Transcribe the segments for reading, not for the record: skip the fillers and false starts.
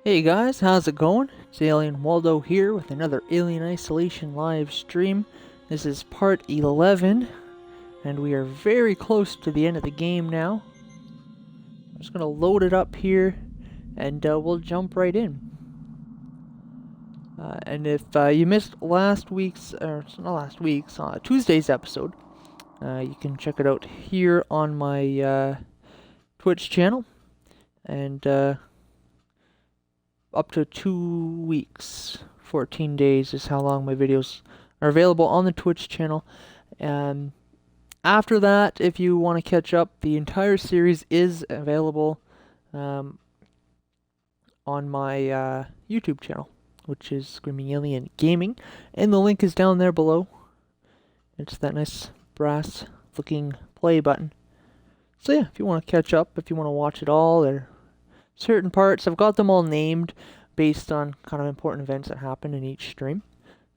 Hey guys, how's it going? It's Alien Waldo here with another Alien Isolation live stream. This is part 11, and we are very close to the end of the game now. I'm just gonna load it up here, and we'll jump right in. And if you missed Tuesday's episode, you can check it out here on my Twitch channel, and up to 2 weeks, 14 days is how long my videos are available on the Twitch channel. And after that, if you want to catch up, the entire series is available on my YouTube channel, which is Screaming Alien Gaming, and the link is down there below. It's that nice brass looking play button. So yeah, if you want to catch up, if you want to watch it all, or certain parts, I've got them all named based on kind of important events that happen in each stream.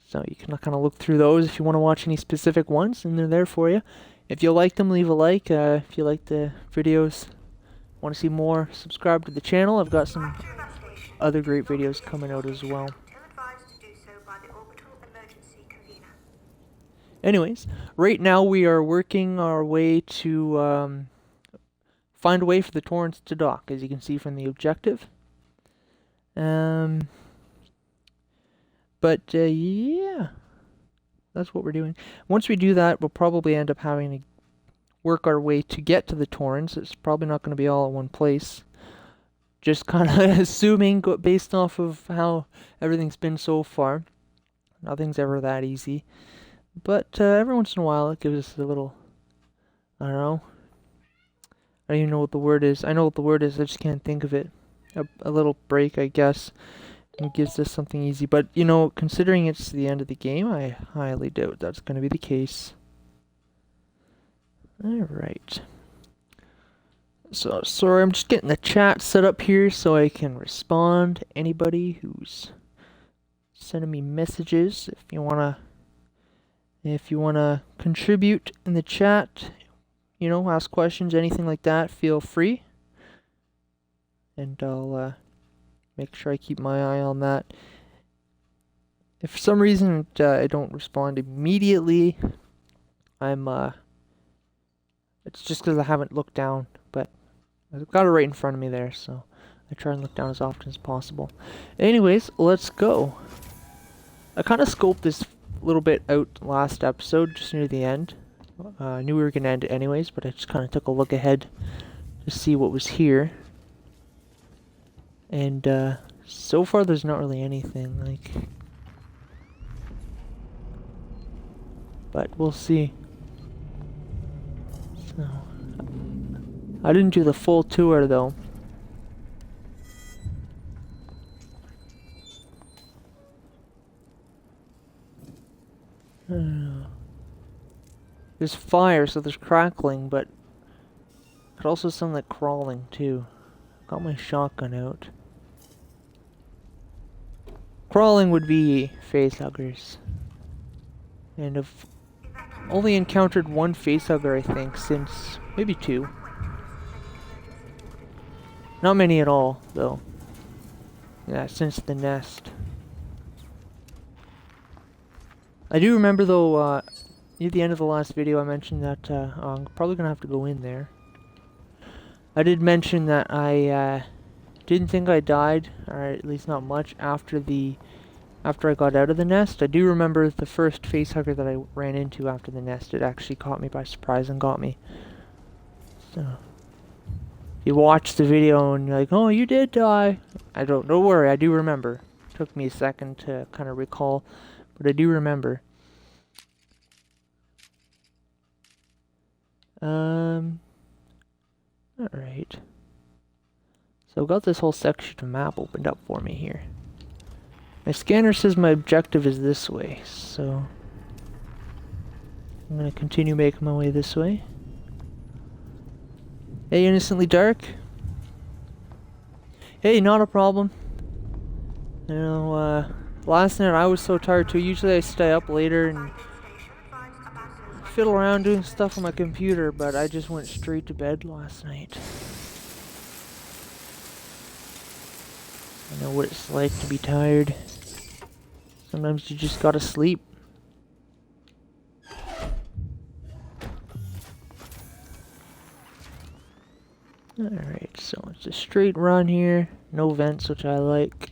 So you can kind of look through those if you want to watch any specific ones, and they're there for you. If you like them, leave a like. If you like the videos, want to see more, subscribe to the channel. I've got some other great videos coming out as well. Anyways, right now we are working our way to find a way for the Torrens to dock, as you can see from the objective. Yeah, that's what we're doing. Once we do that, we'll probably end up having to work our way to get to the Torrens. It's probably not going to be all at one place. Just kind of assuming, based off of how everything's been so far. Nothing's ever that easy. But every once in a while, it gives us a little, I don't know. I don't even know what the word is. I know what the word is, I just can't think of it. A little break, I guess. And gives us something easy. But, you know, considering it's the end of the game, I highly doubt that's going to be the case. Alright. So, sorry, I'm just getting the chat set up here so I can respond to anybody who's sending me messages. If you wanna contribute in the chat, you know, ask questions, anything like that, feel free. And I'll make sure I keep my eye on that. If for some reason I don't respond immediately, it's just because I haven't looked down, but I've got it right in front of me there, so I try and look down as often as possible. Anyways, let's go. I kind of scoped this little bit out last episode, just near the end. I knew we were going to end it anyways, but I just kind of took a look ahead to see what was here. And so far there's not really anything, like, but we'll see. So, I didn't do the full tour though. I don't know. There's fire, so there's crackling, but it could also sound like crawling too. Got my shotgun out. Crawling would be facehuggers. And I've only encountered one facehugger, I think, since maybe 2. Not many at all, though. Yeah, since the nest. I do remember, though, near the end of the last video, I mentioned that I'm probably gonna have to go in there. I did mention that I didn't think I died, or at least not much, after I got out of the nest. I do remember the first facehugger that I ran into after the nest. It actually caught me by surprise and got me. So, you watch the video and you're like, oh, you did die. Don't worry, I do remember. It took me a second to kind of recall, but I do remember. Alright. So I've got this whole section of map opened up for me here. My scanner says my objective is this way, so I'm gonna continue making my way this way. Hey, Innocently Dark. Hey, not a problem. You know, last night I was so tired too. Usually I stay up later and fiddle around doing stuff on my computer, but I just went straight to bed last night. I know what it's like to be tired. Sometimes you just gotta sleep. Alright, so it's a straight run here. No vents, which I like.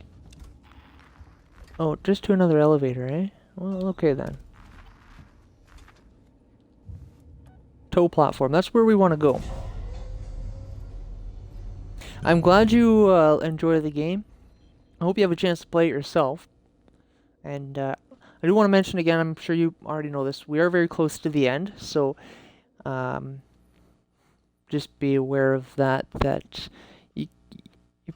Oh, just to another elevator, eh? Well, okay then. Tow platform, that's where we want to go. I'm glad you enjoy the game. I hope you have a chance to play it yourself. And I do want to mention again, I'm sure you already know this, we are very close to the end, so just be aware of that, if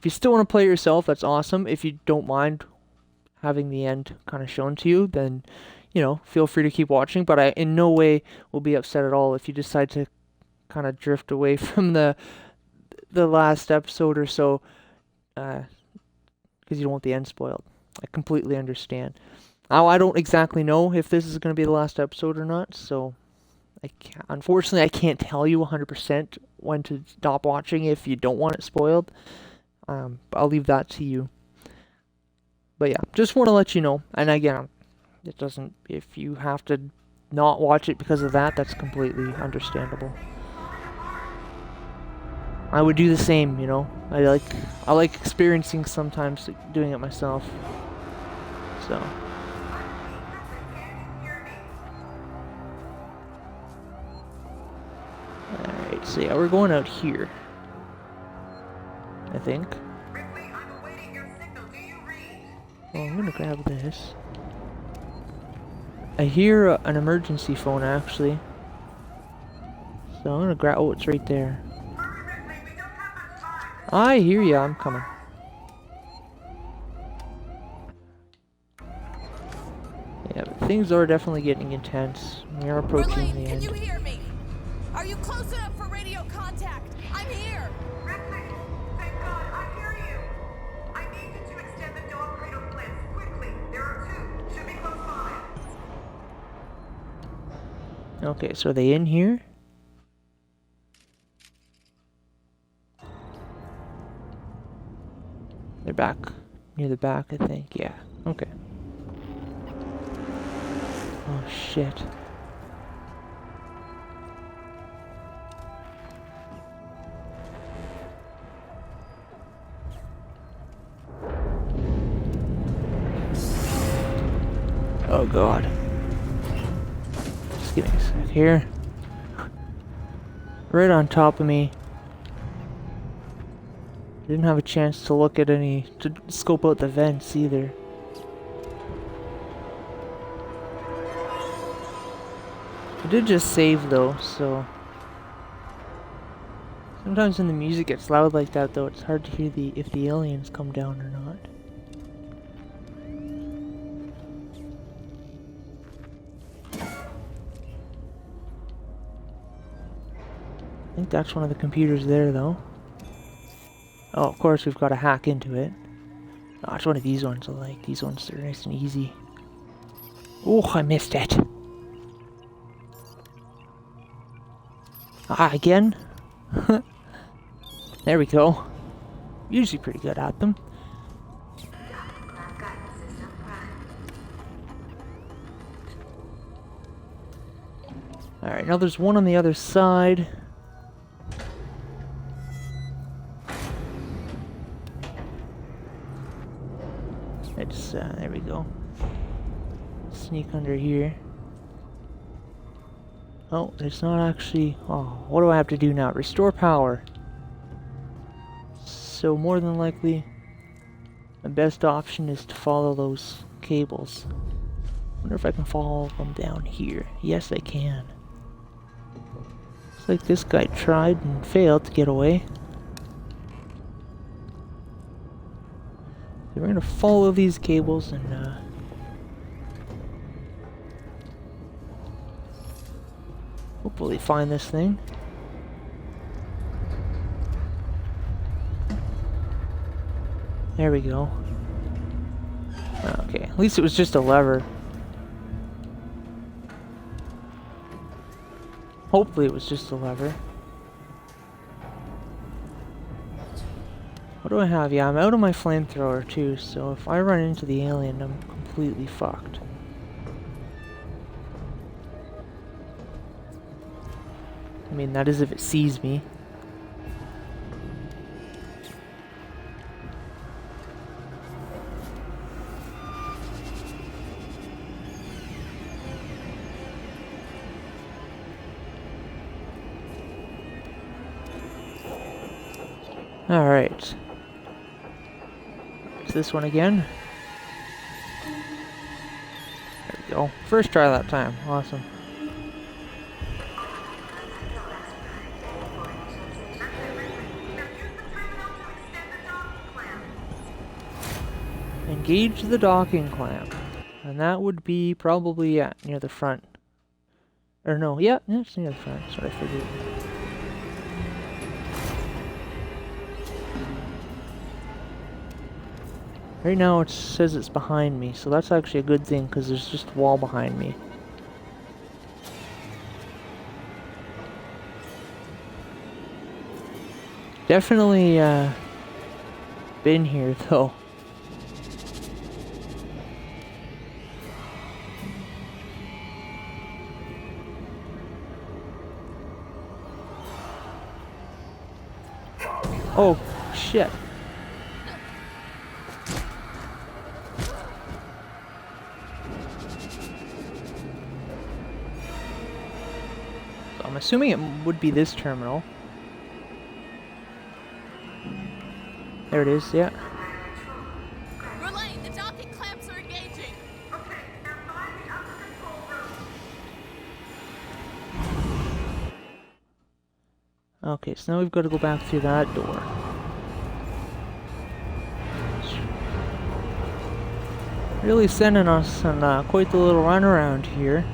you still want to play it yourself, that's awesome. If you don't mind having the end kind of shown to you, then, you know, feel free to keep watching, but I in no way will be upset at all if you decide to kind of drift away from the last episode or so, because you don't want the end spoiled. I completely understand. Now, I don't exactly know if this is going to be the last episode or not, so unfortunately I can't tell you 100% when to stop watching if you don't want it spoiled. But I'll leave that to you. But yeah, just want to let you know. And again, it doesn't, if you have to not watch it because of that, that's completely understandable. I would do the same, you know. I like experiencing sometimes doing it myself. So. Alright, so yeah, we're going out here. I think. Well, I'm gonna grab this. I hear an emergency phone actually. So I'm gonna grab, oh, it's right there. I hear ya, I'm coming. Yeah, but things are definitely getting intense. We are approaching the end. Can you hear me? Are you close enough for radio contact? I'm here! Ripley, thank God, I hear you. I need you to extend the dog cradle blitz, quickly. There are two, should be close by. Okay, so are they in here? They're back. Near the back, I think. Yeah. Okay. Oh, shit. Oh, God. Just give me a sec here. Right on top of me. Didn't have a chance to look at to scope out the vents either. I did just save though, so. Sometimes when the music gets loud like that though, it's hard to hear if the aliens come down or not. I think that's one of the computers there though. Oh, of course we've got to hack into it. Oh, it's one of these ones I like. These ones are nice and easy. Oh, I missed it. Ah, again? There we go. Usually pretty good at them. Alright, now there's one on the other side. There we go. Sneak under here. Oh, it's not actually... Oh, what do I have to do now? Restore power. So more than likely, the best option is to follow those cables. Wonder if I can follow them down here. Yes, I can. Looks like this guy tried and failed to get away. So we're gonna follow these cables and hopefully find this thing. There we go. Okay, at least it was just a lever. Hopefully it was just a lever. do I have? Yeah, I'm out of my flamethrower too, so if I run into the alien, I'm completely fucked. I mean, that is if it sees me. Alright. It's this one again. There we go. First try that time. Awesome. Engage the docking clamp. And that would be probably, yeah, near the front. Or no, yeah, it's near the front. That's what I figured. Right now it says it's behind me, so that's actually a good thing because there's just a wall behind me. Definitely been here though. Oh shit. I'm assuming it would be this terminal. There it is, yeah. Relay, the docking clamps are engaging. Okay, now find the upper control room. Okay, so now we've got to go back through that door. Really sending us on quite the little run around here.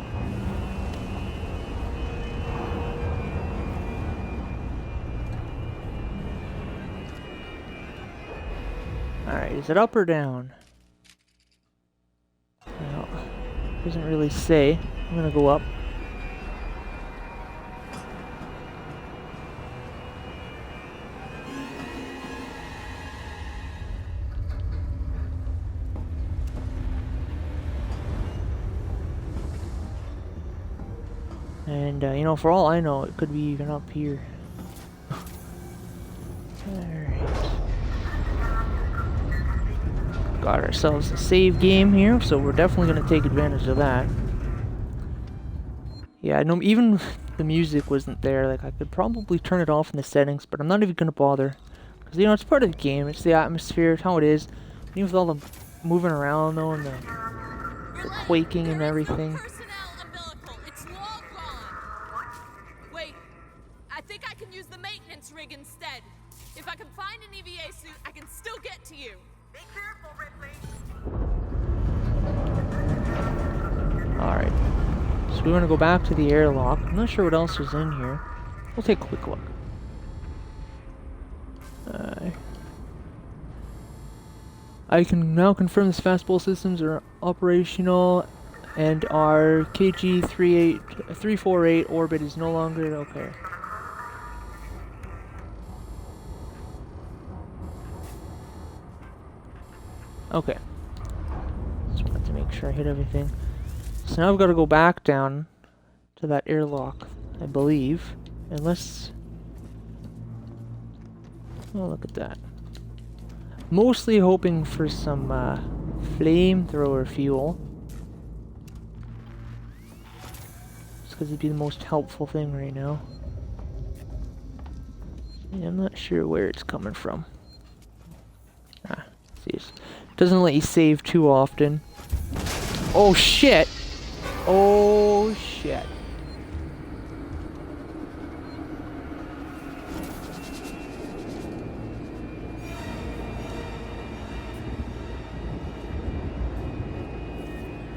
Alright, is it up or down? Well, doesn't really say. I'm gonna go up. And, you know, for all I know, it could be even up here. Alright. Got ourselves a save game here, so we're definitely going to take advantage of that. Yeah, I know even the music wasn't there. Like, I could probably turn it off in the settings, but I'm not even going to bother. Because, you know, it's part of the game. It's the atmosphere. It's how it is. Even with all the moving around, though, and the quaking and everything. Personnel umbilical. It's long gone. Wait, I think I can use the maintenance rig instead. If I can find an EVA suit, I can still get to you. Be careful, Ripley. Alright. So we want to go back to the airlock. I'm not sure what else is in here. We'll take a quick look. I can now confirm the fastball systems are operational and our KG-348 orbit is no longer okay. Okay. Just wanted to make sure I hit everything. So now I've got to go back down to that airlock, I believe. Unless... oh, look at that. Mostly hoping for some flamethrower fuel. Just because it'd be the most helpful thing right now. Yeah, I'm not sure where it's coming from. Ah, see, it doesn't let you save too often. Oh shit! Oh shit.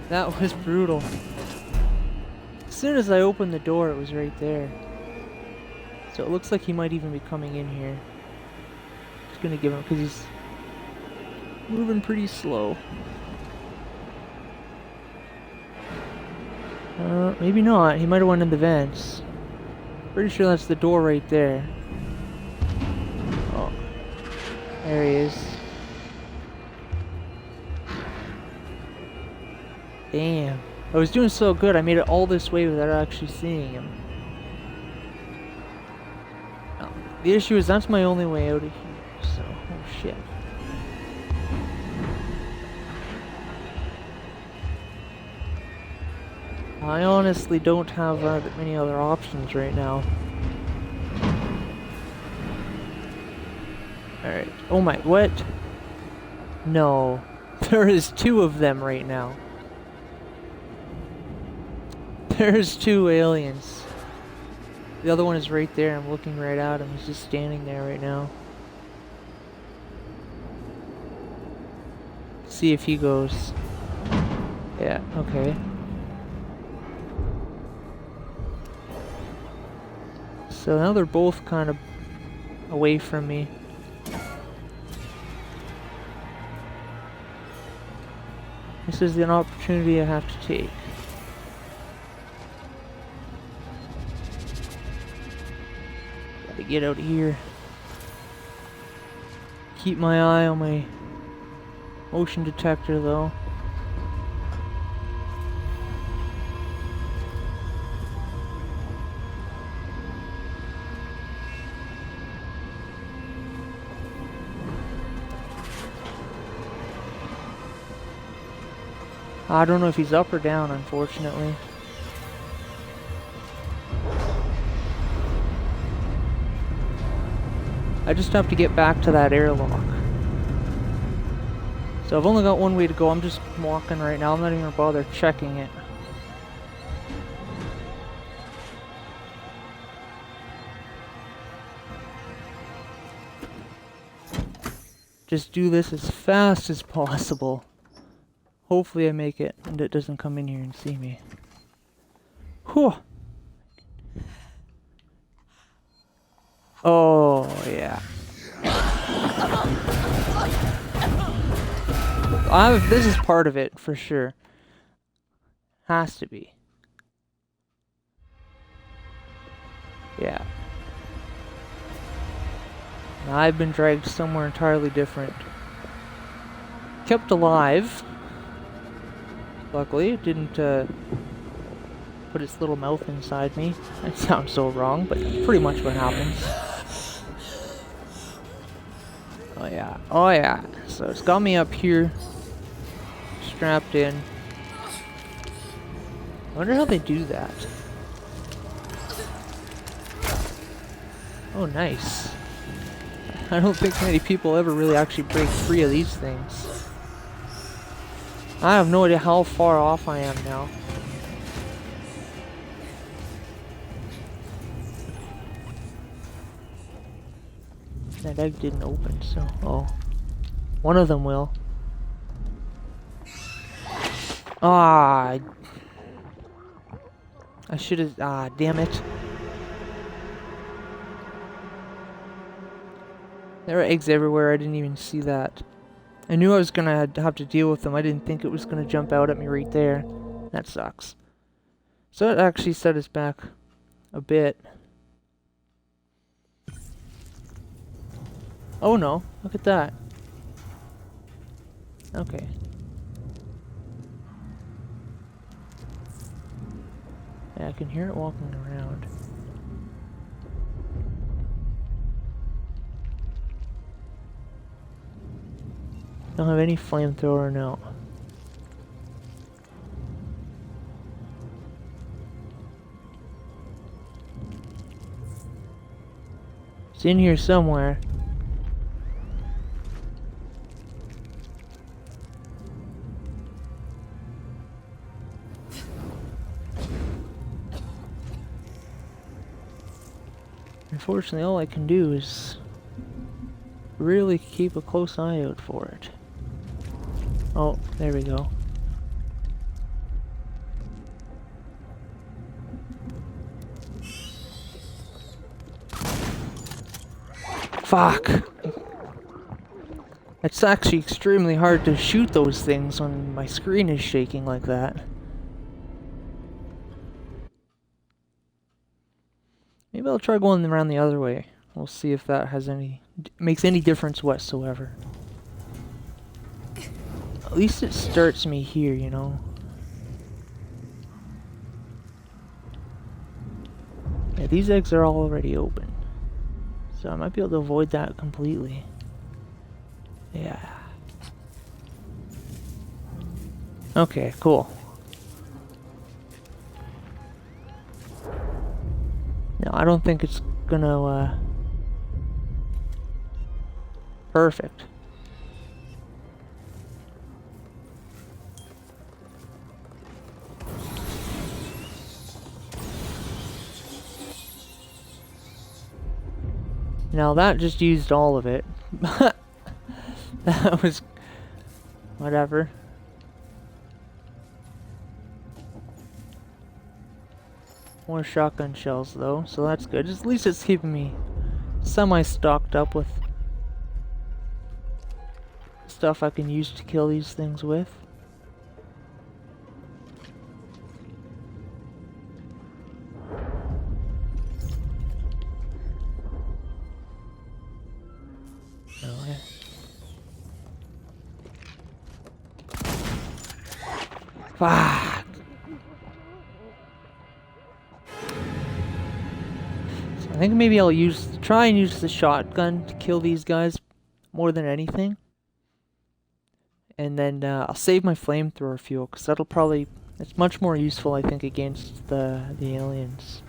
That was brutal. As soon as I opened the door, it was right there. So it looks like he might even be coming in here. Just gonna give him, because he's moving pretty slow. Maybe not. He might have went in the vents. Pretty sure that's the door right there. Oh. There he is. Damn. I was doing so good, I made it all this way without actually seeing him. The issue is that's my only way out of here, so, oh shit. I honestly don't have that many other options right now. Alright. Oh my, what? No. There is 2 of them right now. There's 2 aliens. The other one is right there. I'm looking right at him. He's just standing there right now. See if he goes. Yeah, okay. So now they're both kind of away from me. This is an opportunity I have to take. Gotta get out of here. Keep my eye on my motion detector though. I don't know if he's up or down, unfortunately. I just have to get back to that airlock. So I've only got one way to go. I'm just walking right now. I'm not even gonna bother checking it. Just do this as fast as possible. Hopefully I make it and it doesn't come in here and see me. Whew. Oh, yeah. This is part of it, for sure. Has to be. Yeah. I've been dragged somewhere entirely different. Kept alive. Luckily, it didn't put its little mouth inside me. That sounds so wrong, but that's pretty much what happens. Oh yeah, oh yeah. So it's got me up here, strapped in. I wonder how they do that. Oh nice. I don't think many people ever really actually break free of these things. I have no idea how far off I am now. That egg didn't open, so... Oh. One of them will. Ah! I should have... Ah, damn it. There are eggs everywhere, I didn't even see that. I knew I was gonna have to deal with them. I didn't think it was gonna jump out at me right there. That sucks. So it actually set us back a bit. Oh no, look at that. Okay. Yeah, I can hear it walking around. Don't have any flamethrower, no. It's in here somewhere. Unfortunately, all I can do is really keep a close eye out for it. Oh, there we go. Fuck! It's actually extremely hard to shoot those things when my screen is shaking like that. Maybe I'll try going around the other way. We'll see if that has any makes any difference whatsoever. At least it starts me here, you know. Yeah, these eggs are already open, so I might be able to avoid that completely. Yeah. Okay, cool. No, I don't think it's gonna, perfect. Now that just used all of it. That was... whatever. More shotgun shells though, so that's good. At least it's keeping me semi-stocked up with stuff I can use to kill these things with. Oh, yeah. Fuck! So I think maybe I'll try and use the shotgun to kill these guys more than anything. And then I'll save my flamethrower fuel, because that'll probably... it's much more useful, I think, against the aliens.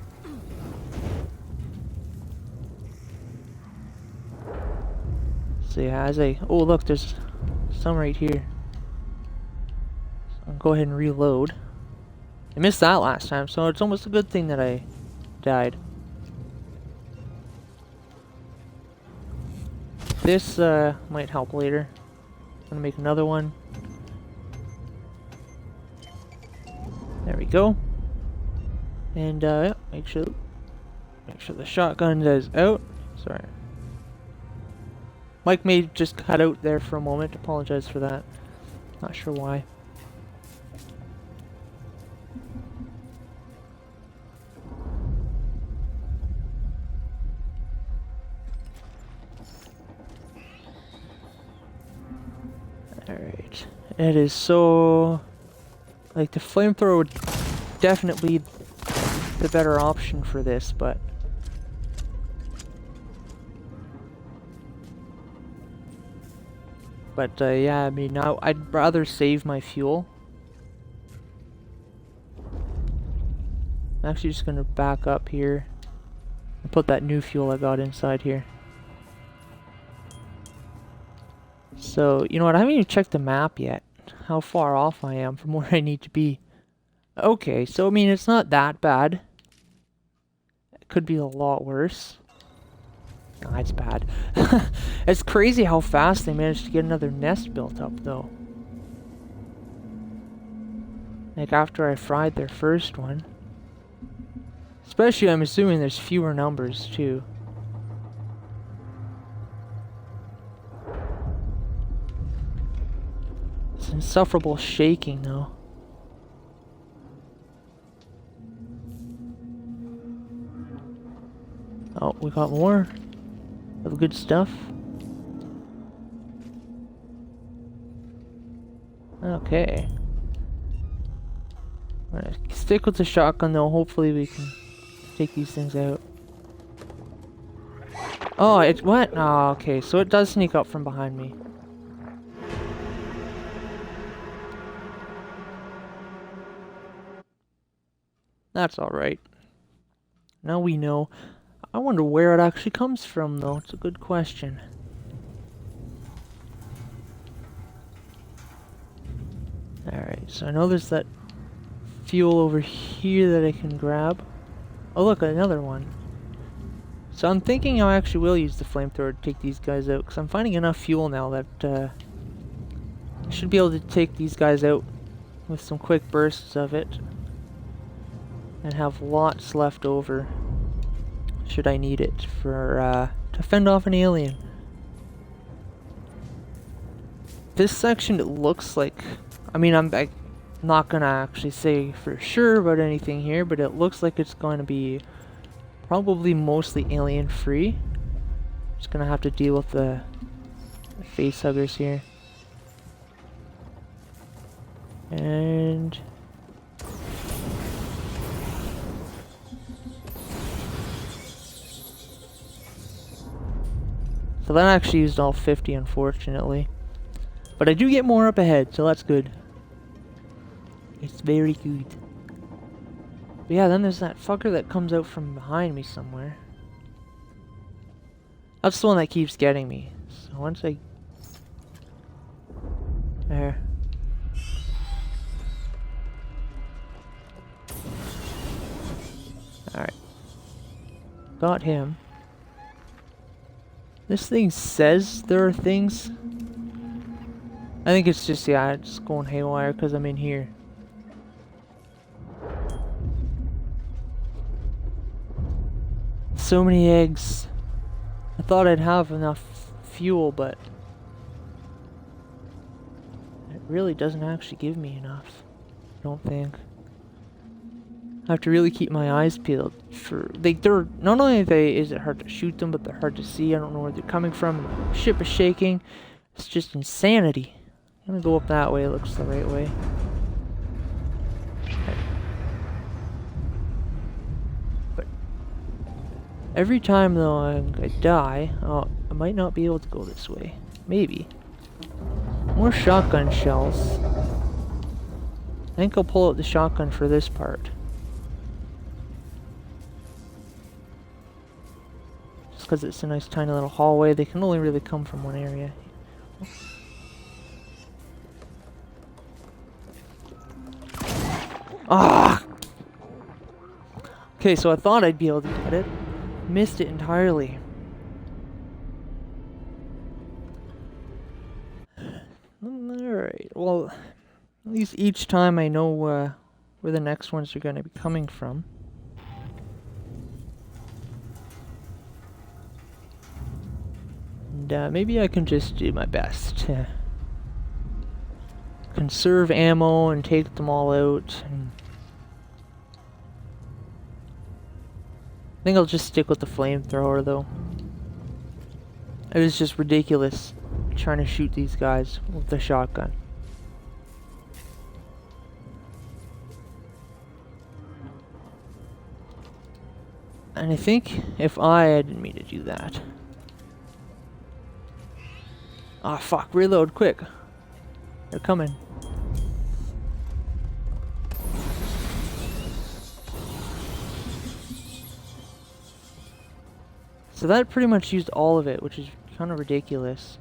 So yeah, as I... oh look, there's some right here. So I'll go ahead and reload. I missed that last time, so it's almost a good thing that I died. This might help later. I'm gonna make another one. There we go. And yeah, make sure the shotgun is out. Sorry. Mike may just cut out there for a moment. Apologize for that. Not sure why. Alright. It is so... like, the flamethrower would definitely be the better option for this, but... yeah, I mean, I'd rather save my fuel. I'm actually just gonna back up here and put that new fuel I got inside here. So, you know what, I haven't even checked the map yet, how far off I am from where I need to be. Okay, so I mean, it's not that bad. It could be a lot worse. Nah, it's bad. It's crazy how fast they managed to get another nest built up, though. Like, after I fried their first one. Especially, I'm assuming there's fewer numbers, too. It's insufferable shaking, though. Oh, we got more of good stuff. Okay. I'm gonna stick with the shotgun though, hopefully we can take these things out. Oh, it's what? Oh, okay, so it does sneak up from behind me. That's alright. Now we know. I wonder where it actually comes from, though. It's a good question. Alright, so I know there's that fuel over here that I can grab. Oh, look, another one. So I'm thinking I actually will use the flamethrower to take these guys out, because I'm finding enough fuel now that I should be able to take these guys out with some quick bursts of it. And have lots left over. Should I need it for to fend off an alien. This section, it looks like, I mean, I'm not gonna actually say for sure about anything here, but it looks like it's going to be probably mostly alien free, Just gonna have to deal with the face huggers here. And so that actually used all 50, unfortunately. But I do get more up ahead, so that's good. It's very good. But yeah, then there's that fucker that comes out from behind me somewhere. That's the one that keeps getting me. So once I... There. Alright. Got him. This thing says there are things. I think it's just, yeah, it's going haywire because I'm in here. So many eggs. I thought I'd have enough fuel, but it really doesn't actually give me enough. I don't think. I have to really keep my eyes peeled for they're not only is it hard to shoot them, but they're hard to see. I don't know where they're coming from. The ship is shaking. It's just insanity. I'm gonna go up that way. It looks the right way. Okay. But every time though I die, oh, I might not be able to go this way. Maybe. More shotgun shells. I think I'll pull out the shotgun for this part. Because it's a nice tiny little hallway. They can only really come from one area. Ah! Okay, so I thought I'd be able to get it. Missed it entirely. Alright, well, at least each time I know where the next ones are going to be coming from. And maybe I can just do my best to conserve ammo and take them all out. And I think I'll just stick with the flamethrower though. It is just ridiculous trying to shoot these guys with the shotgun. And I think if I didn't mean to do that. Ah, fuck, reload, quick. They're coming. So that pretty much used all of it, which is kind of ridiculous.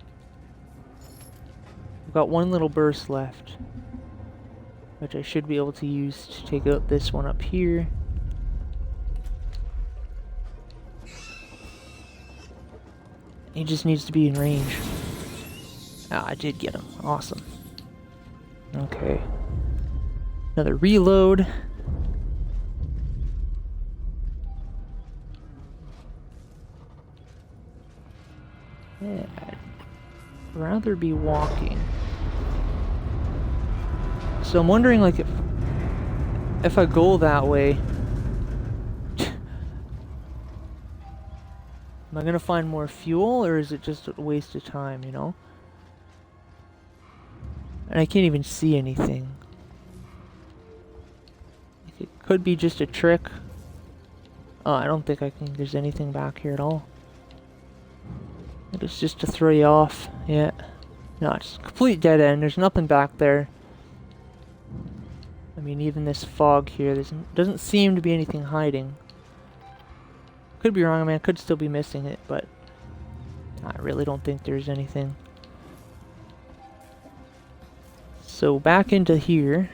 I've got one little burst left, which I should be able to use to take out this one up here. He just needs to be in range. Ah, I did get him. Awesome. Okay. Another reload. Yeah, I'd rather be walking. So I'm wondering, like, if I go that way, am I gonna find more fuel, or is it just a waste of time, you know? And I can't even see anything. It could be just a trick. Oh, I don't think there's anything back here at all. It's just to throw you off. Yeah. No, it's a complete dead end. There's nothing back there. I mean, even this fog here, doesn't seem to be anything hiding. Could be wrong, I mean, I could still be missing it, but I really don't think there's anything. So back into here.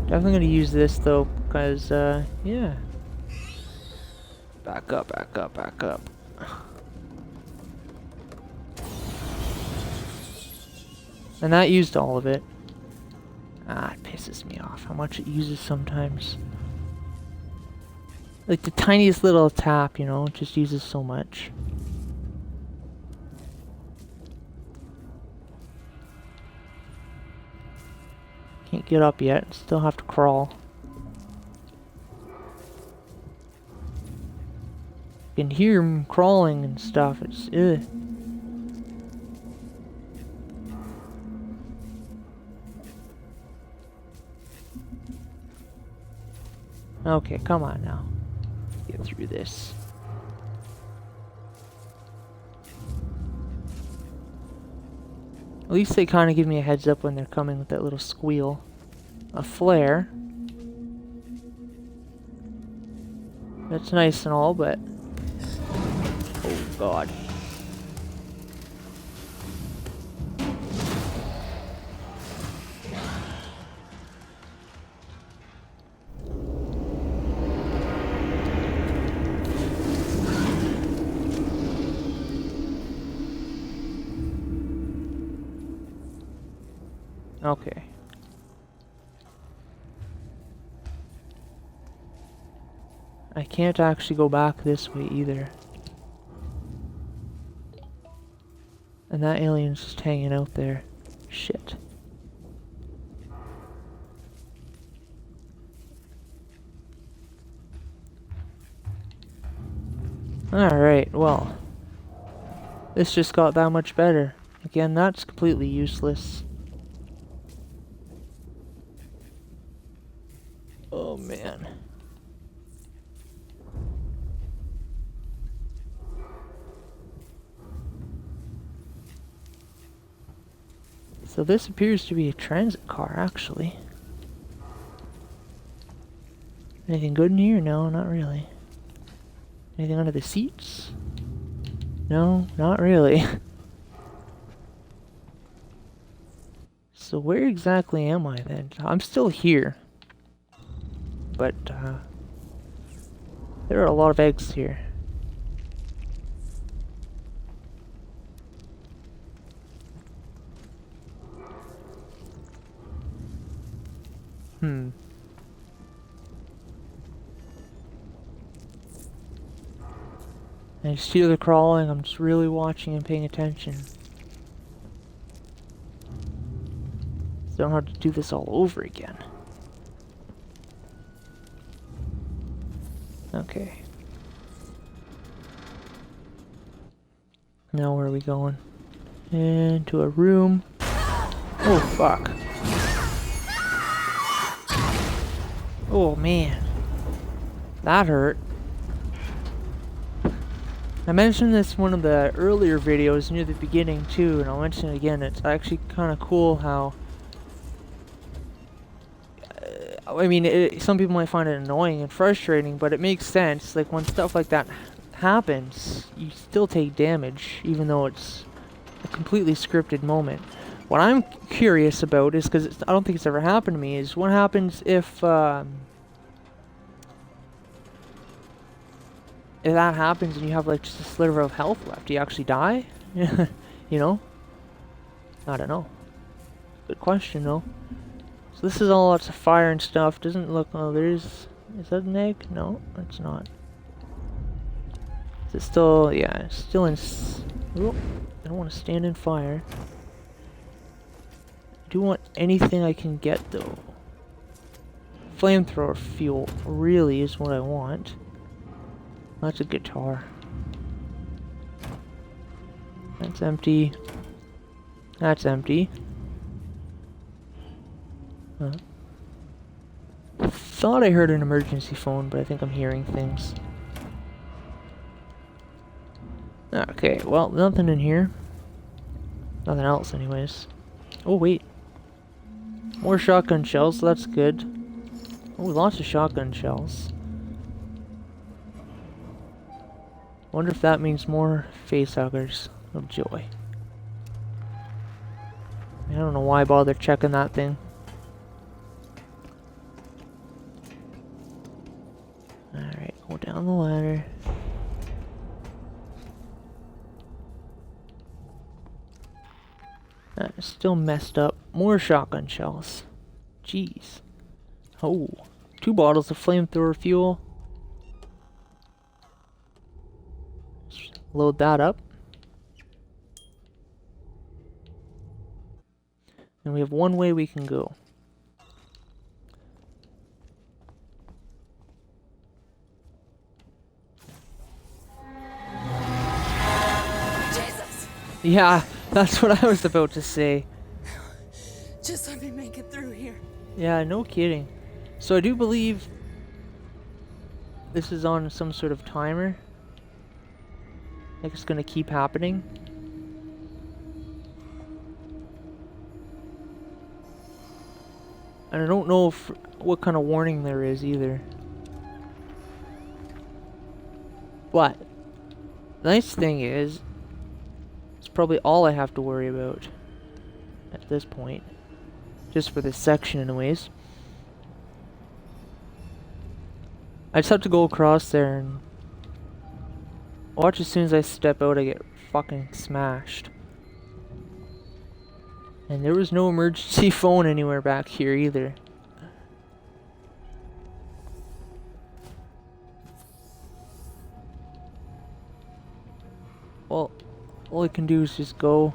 Definitely gonna use this though, because yeah. Back up, back up, back up. And that used all of it. Ah, it pisses me off how much it uses sometimes. Like the tiniest little tap, you know, it just uses so much. Can't get up yet, still have to crawl. can hear him crawling and stuff. It's ugh. Okay, come on now. Get through this. At least they kind of give me a heads up when they're coming with that little squeal. A flare. That's nice and all, but... oh god. Okay. I can't actually go back this way either. And that alien's just hanging out there. Shit. Alright, well. This just got that much better. Again, that's completely useless. Oh man. So this appears to be a transit car, actually. Anything good in here? No, not really. Anything under the seats? No, not really. So where exactly am I then? I'm still here. But, there are a lot of eggs here. I just hear the crawling, I'm just really watching and paying attention. Don't have to do this all over again. Okay. Now where are we going? Into a room. Oh fuck. Oh man. That hurt. I mentioned this in one of the earlier videos near the beginning too, and I'll mention it again. It's actually kind of cool how... I mean, some people might find it annoying and frustrating, but it makes sense. Like, when stuff like that happens, you still take damage, even though it's a completely scripted moment. What I'm curious about is, because I don't think it's ever happened to me, is what happens if that happens and you have, like, just a sliver of health left. Do you actually die? You know? I don't know. Good question, though. So this is all lots of fire and stuff. Doesn't look... oh, there's... is that an egg? No, it's not. Is it still... yeah, it's still in... oh, I don't want to stand in fire. I do want anything I can get, though. Flamethrower fuel really is what I want. That's a guitar. That's empty. That's empty. Thought I heard an emergency phone, but I think I'm hearing things. Okay, well, nothing in here. Nothing else, anyways. Oh, wait. More shotgun shells, so that's good. Oh, lots of shotgun shells. Wonder if that means more facehuggers of joy. I don't know why I bother checking that thing. Alright, go down the ladder. Still messed up. More shotgun shells. Jeez. Oh, 2 bottles of flamethrower fuel. Let's load that up. And we have one way we can go. Yeah, that's what I was about to say. Just let me make it through here. Yeah, no kidding. So I do believe this is on some sort of timer. Like it's gonna keep happening. And I don't know what kind of warning there is either. But the nice thing is, it's probably all I have to worry about at this point. Just for this section anyways. I just have to go across there and watch. As soon as I step out, I get fucking smashed. And there was no emergency phone anywhere back here either. Well, all I can do is just go.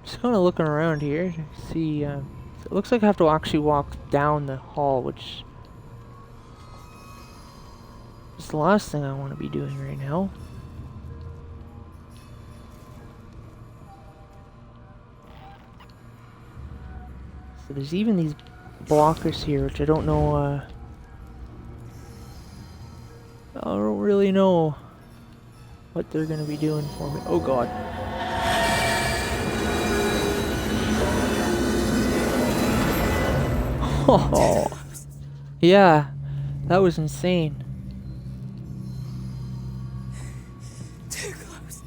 Just kind of looking around here to see. It looks like I have to actually walk down the hall, which is the last thing I want to be doing right now. So there's even these blockers here, which I don't know. I don't really know what they're gonna be doing for me. Oh god. Oh, yeah, that was insane. Too close.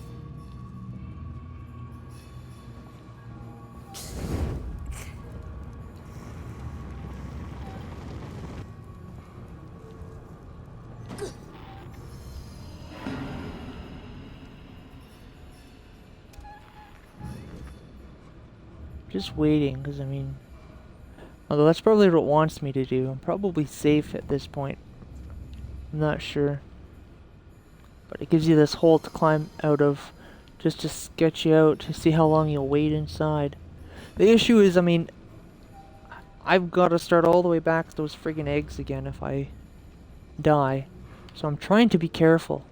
Just waiting, because I mean, although that's probably what it wants me to do. I'm probably safe at this point. I'm not sure. But it gives you this hole to climb out of, just to sketch you out, to see how long you'll wait inside. The issue is, I mean, I've got to start all the way back to those friggin' eggs again if I die. So I'm trying to be careful.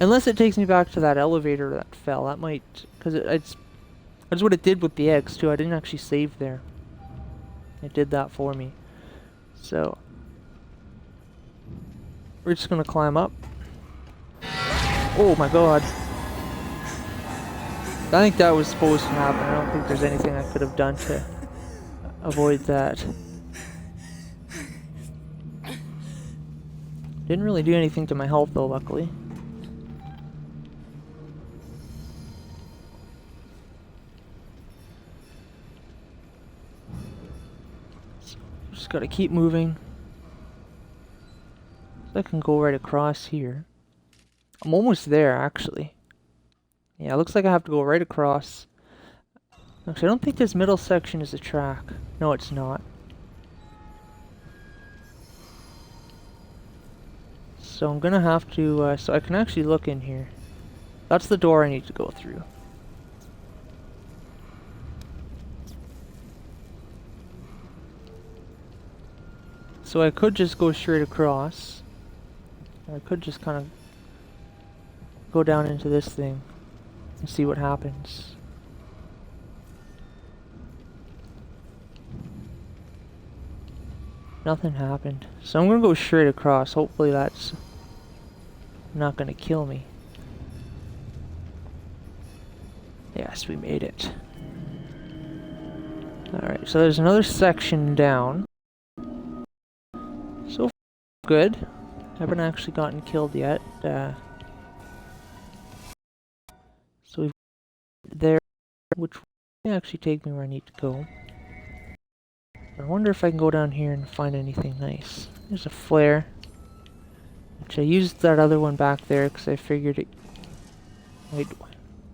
Unless it takes me back to that elevator that fell. That might, because that's what it did with the eggs too. I didn't actually save there. It did that for me. So we're just gonna climb up. Oh my god. I think that was supposed to happen. I don't think there's anything I could have done to avoid that. Didn't really do anything to my health though, luckily. Just gotta keep moving. So I can go right across here. I'm almost there, actually. Yeah, it looks like I have to go right across. Actually, I don't think this middle section is a track. No, it's not. So I'm gonna have to, so I can actually look in here. That's the door I need to go through. So I could just go straight across. Or I could just kind of go down into this thing and see what happens. Nothing happened. So I'm gonna go straight across. Hopefully that's not gonna kill me. Yes, we made it. Alright, so there's another section down. So good. Haven't actually gotten killed yet. So we've there, which may actually take me where I need to go. I wonder if I can go down here and find anything nice. There's a flare, which I used that other one back there because I figured it might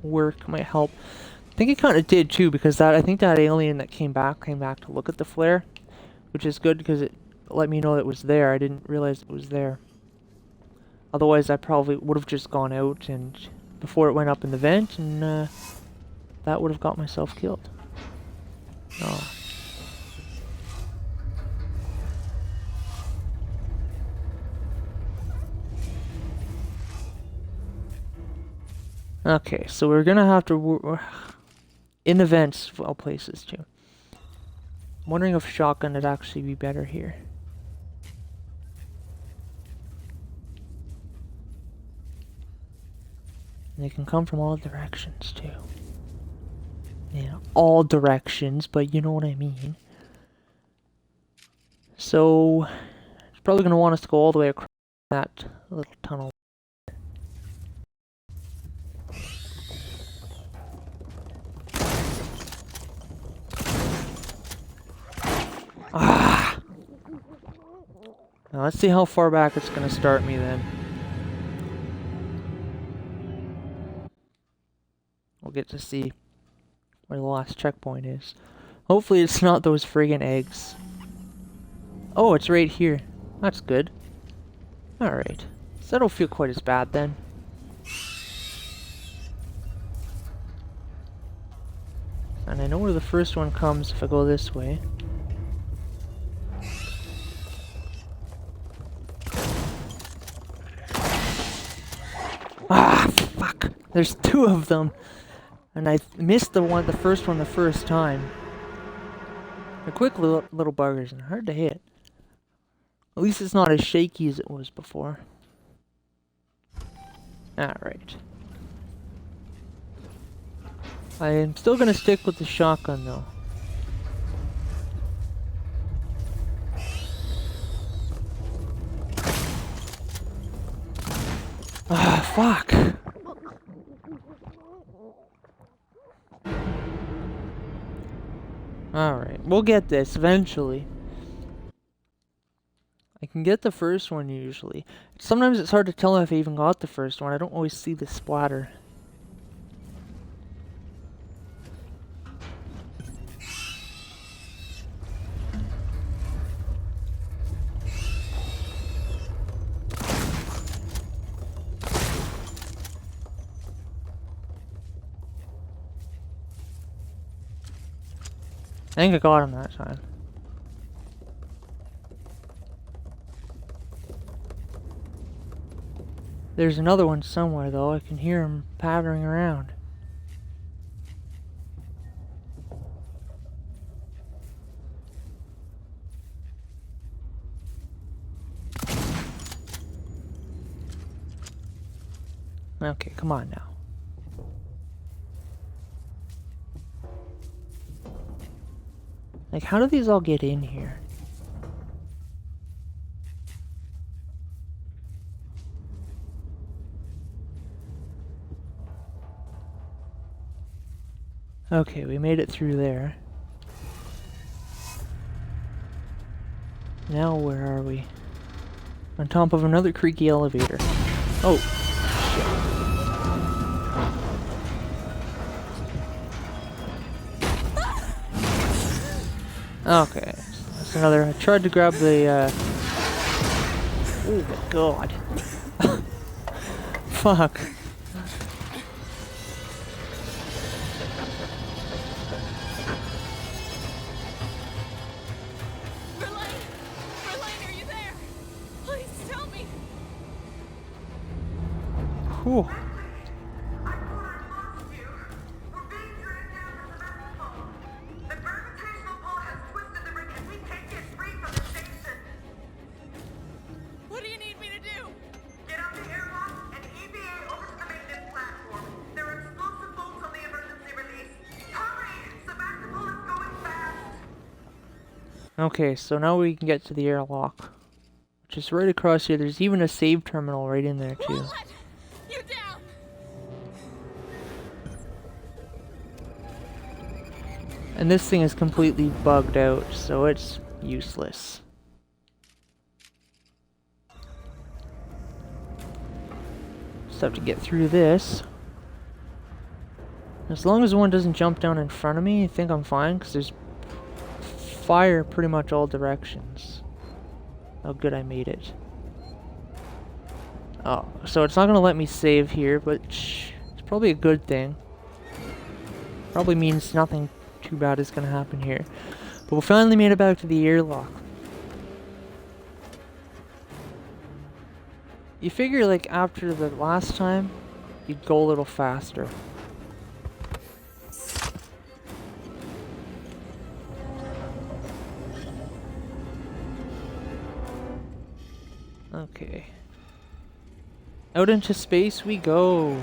work, might help. I think it kind of did too, because I think that alien that came back to look at the flare, which is good because it let me know it was there. I didn't realize it was there. Otherwise, I probably would have just gone out and before it went up in the vent, and that would have got myself killed. Oh. Okay, so we're gonna have to in events of all places too. I'm wondering if shotgun would actually be better here. And they can come from all directions too. Yeah, all directions, but you know what I mean. So it's probably gonna want us to go all the way across that little tunnel. Ah! Now let's see how far back it's gonna start me then. We'll get to see where the last checkpoint is. Hopefully it's not those friggin' eggs. Oh, it's right here. That's good. Alright. So I don't feel quite as bad then. And I know where the first one comes if I go this way. Ah, fuck! There's two of them! And I missed the first one the first time. They're quick little buggers and hard to hit. At least it's not as shaky as it was before. Alright. I am still gonna stick with the shotgun though. Ah, fuck! Alright, we'll get this eventually. I can get the first one usually. Sometimes it's hard to tell if I even got the first one. I don't always see the splatter. I think I got him that time. There's another one somewhere though. I can hear him pattering around. Okay, come on now. Like, how do these all get in here? Okay, we made it through there. Now where are we? On top of another creaky elevator. Oh, shit. Okay, that's another. I tried to grab the, oh my god. Fuck. Verlaine, are you there? Please tell me. Whew. I thought I lost you. We're being dragged down to the metal pole. The gravitational pull has twisted the rig and we can't get free from the station. What do you need me to do? Get out the airlock and EVA over to the maintenance platform. There are explosive bolts on the emergency release. Hurry! Sebastopol is going fast. Okay, so now we can get to the airlock, which is right across here. There's even a save terminal right in there too. Won't let you down. And this thing is completely bugged out, so it's useless. Just have to get through this. As long as one doesn't jump down in front of me, I think I'm fine, because there's fire pretty much all directions. Oh good, I made it. Oh, so it's not going to let me save here, but it's probably a good thing. Probably means nothing too bad is going to happen here. But we finally made it back to the airlock. You figure, like, after the last time, you'd go a little faster. Okay. Out into space we go.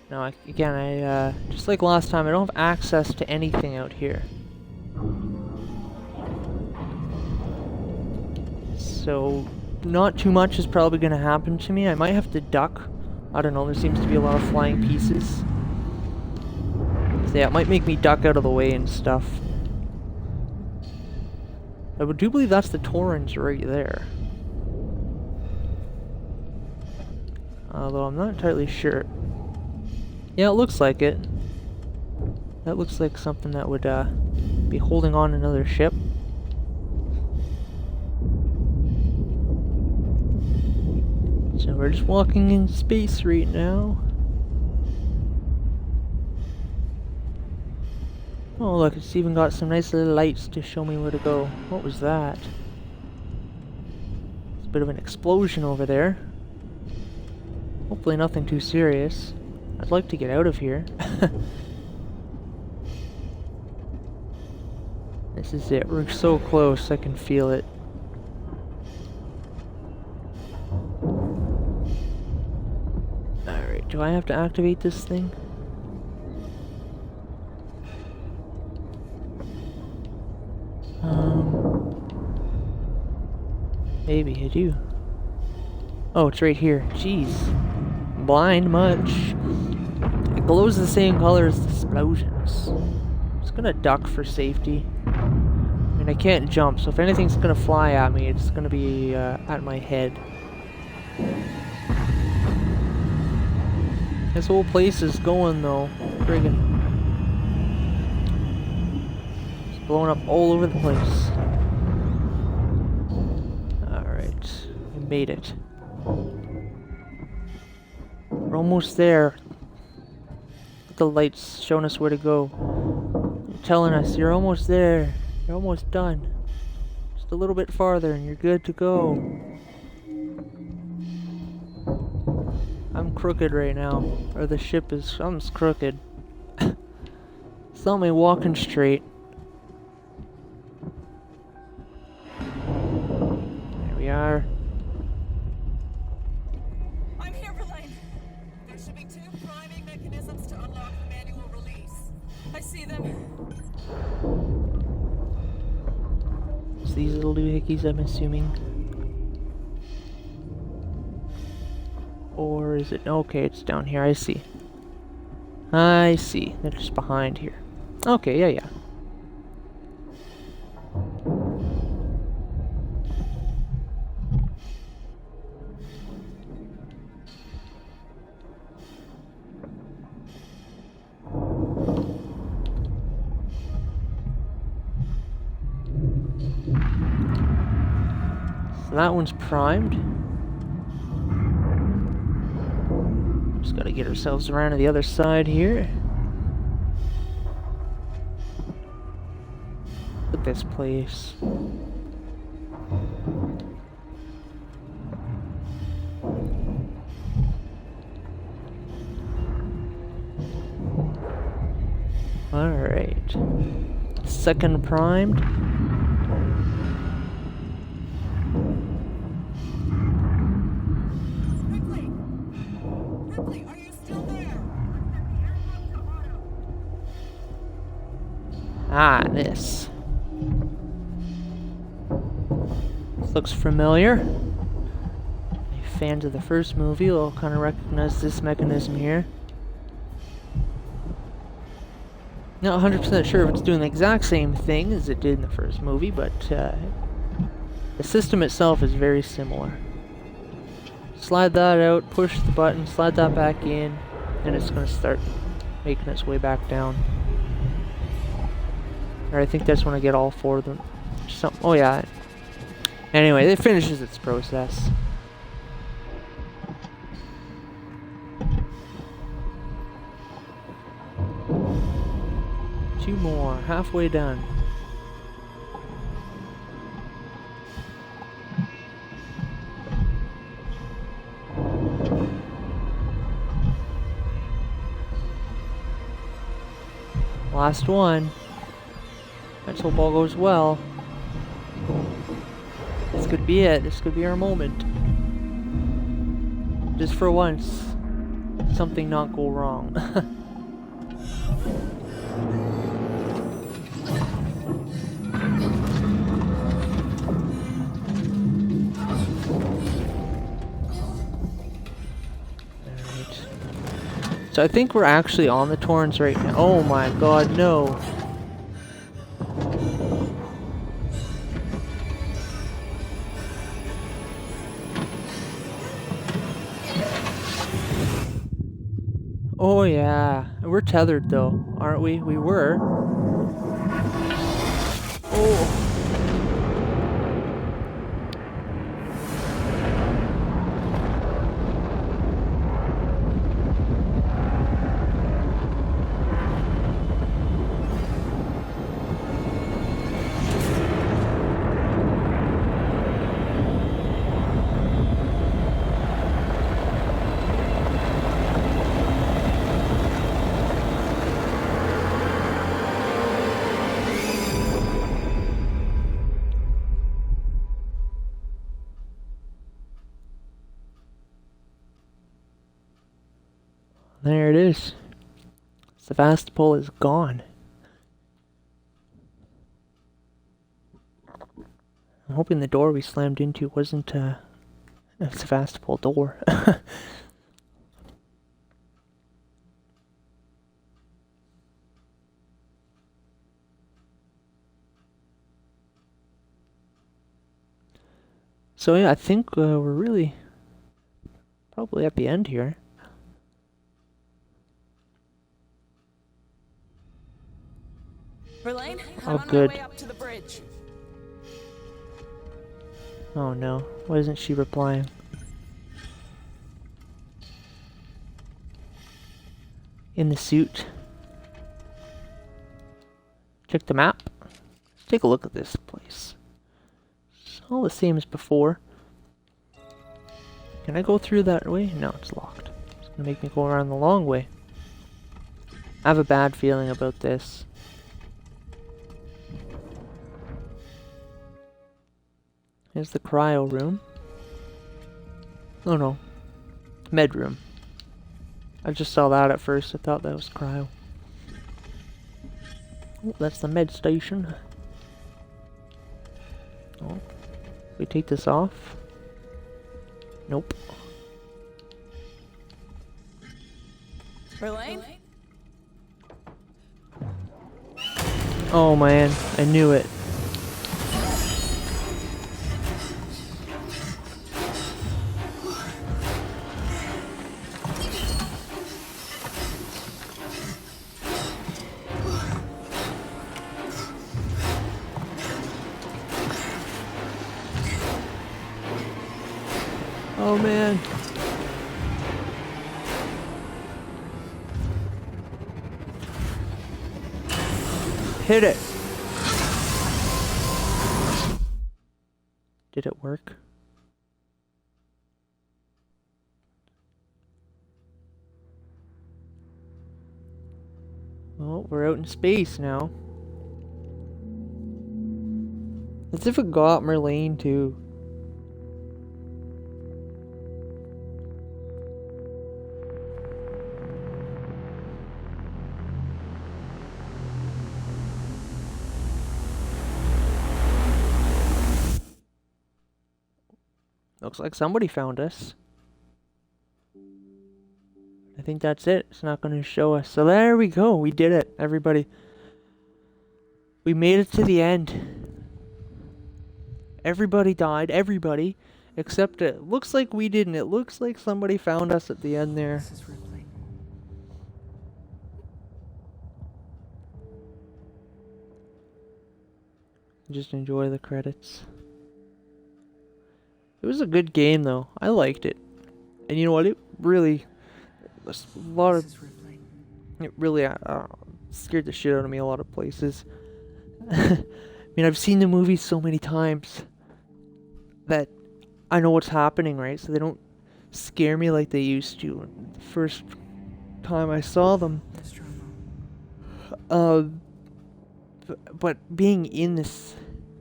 Now, again, I just like last time, I don't have access to anything out here. So, not too much is probably going to happen to me. I might have to duck. I don't know, there seems to be a lot of flying pieces. So yeah, it might make me duck out of the way and stuff. I do believe that's the Torrens right there. Although I'm not entirely sure. Yeah, it looks like it. That looks like something that would be holding on another ship. So we're just walking in space right now. Oh look, it's even got some nice little lights to show me where to go. What was that? It's a bit of an explosion over there. Hopefully nothing too serious. I'd like to get out of here. This is it. We're so close. I can feel it. Alright, do I have to activate this thing? Maybe I do. Oh, it's right here. Jeez. Blind much. It glows the same color as the explosions. I'm just gonna duck for safety. I mean, I can't jump, so if anything's gonna fly at me, it's gonna be at my head. This whole place is going though. Friggin'. It's blowing up all over the place. Alright. We made it. We're almost there. The lights showing us where to go. They're telling us you're almost there. You're almost done. Just a little bit farther and you're good to go. I'm crooked right now. Or the ship is... something's crooked. It's not me walking straight. There we are. I'm here, Verlaine. There should be 2 priming mechanisms to unlock the manual release. I see them. It's these little doohickeys, I'm assuming. Or is it... okay, it's down here. I see. I see. They're just behind here. Okay, yeah. So that one's primed. Just gotta get ourselves around to the other side here. Look at this place. Alright. Second primed. Ripley, are you still there? Ah, this. This looks familiar. Fans of the first movie will kind of recognize this mechanism here. Not 100% sure if it's doing the exact same thing as it did in the first movie, but the system itself is very similar. Slide that out, push the button, slide that back in, and it's going to start making its way back down. Or I think that's when I get all 4 of them. Oh yeah. Anyway, it finishes its process. Two more, halfway done. Last one. Let's hope all goes well. This could be it. This could be our moment. Just for once, something not go wrong. Alright. So I think we're actually on the Torrens right now. Oh my god, no. Oh yeah, we're tethered though, aren't we? We were. Oh. There it is. Sevastopol is gone. I'm hoping the door we slammed into wasn't a Sevastopol door. So yeah, I think we're really probably at the end here. Verlaine, Oh, I'm on good. my way up to the bridge. Oh no, why isn't she replying? In the suit. Check the map. Let's take a look at this place. It's all the same as before. Can I go through that way? No, it's locked. It's gonna make me go around the long way. I have a bad feeling about this. Here's the cryo room. Oh no. Med room. I just saw that at first. I thought that was cryo. Oh, that's the med station. Oh. We take this off? Nope. Verlaine? Oh man, I knew it. Oh man. Hit it. Did it work? Well, we're out in space now. As if it got Merlane too. Looks like somebody found us. I think that's it. It's not going to show us. So there we go. We did it, everybody. We made it to the end. Everybody died. Everybody. Except it looks like we didn't. It looks like somebody found us at the end there. Just enjoy the credits. It was a good game though. I liked it. And you know what? It really was a lot of it really scared the shit out of me a lot of places. I mean, I've seen the movie so many times that I know what's happening, right? So they don't scare me like they used to. The first time I saw them, but being in this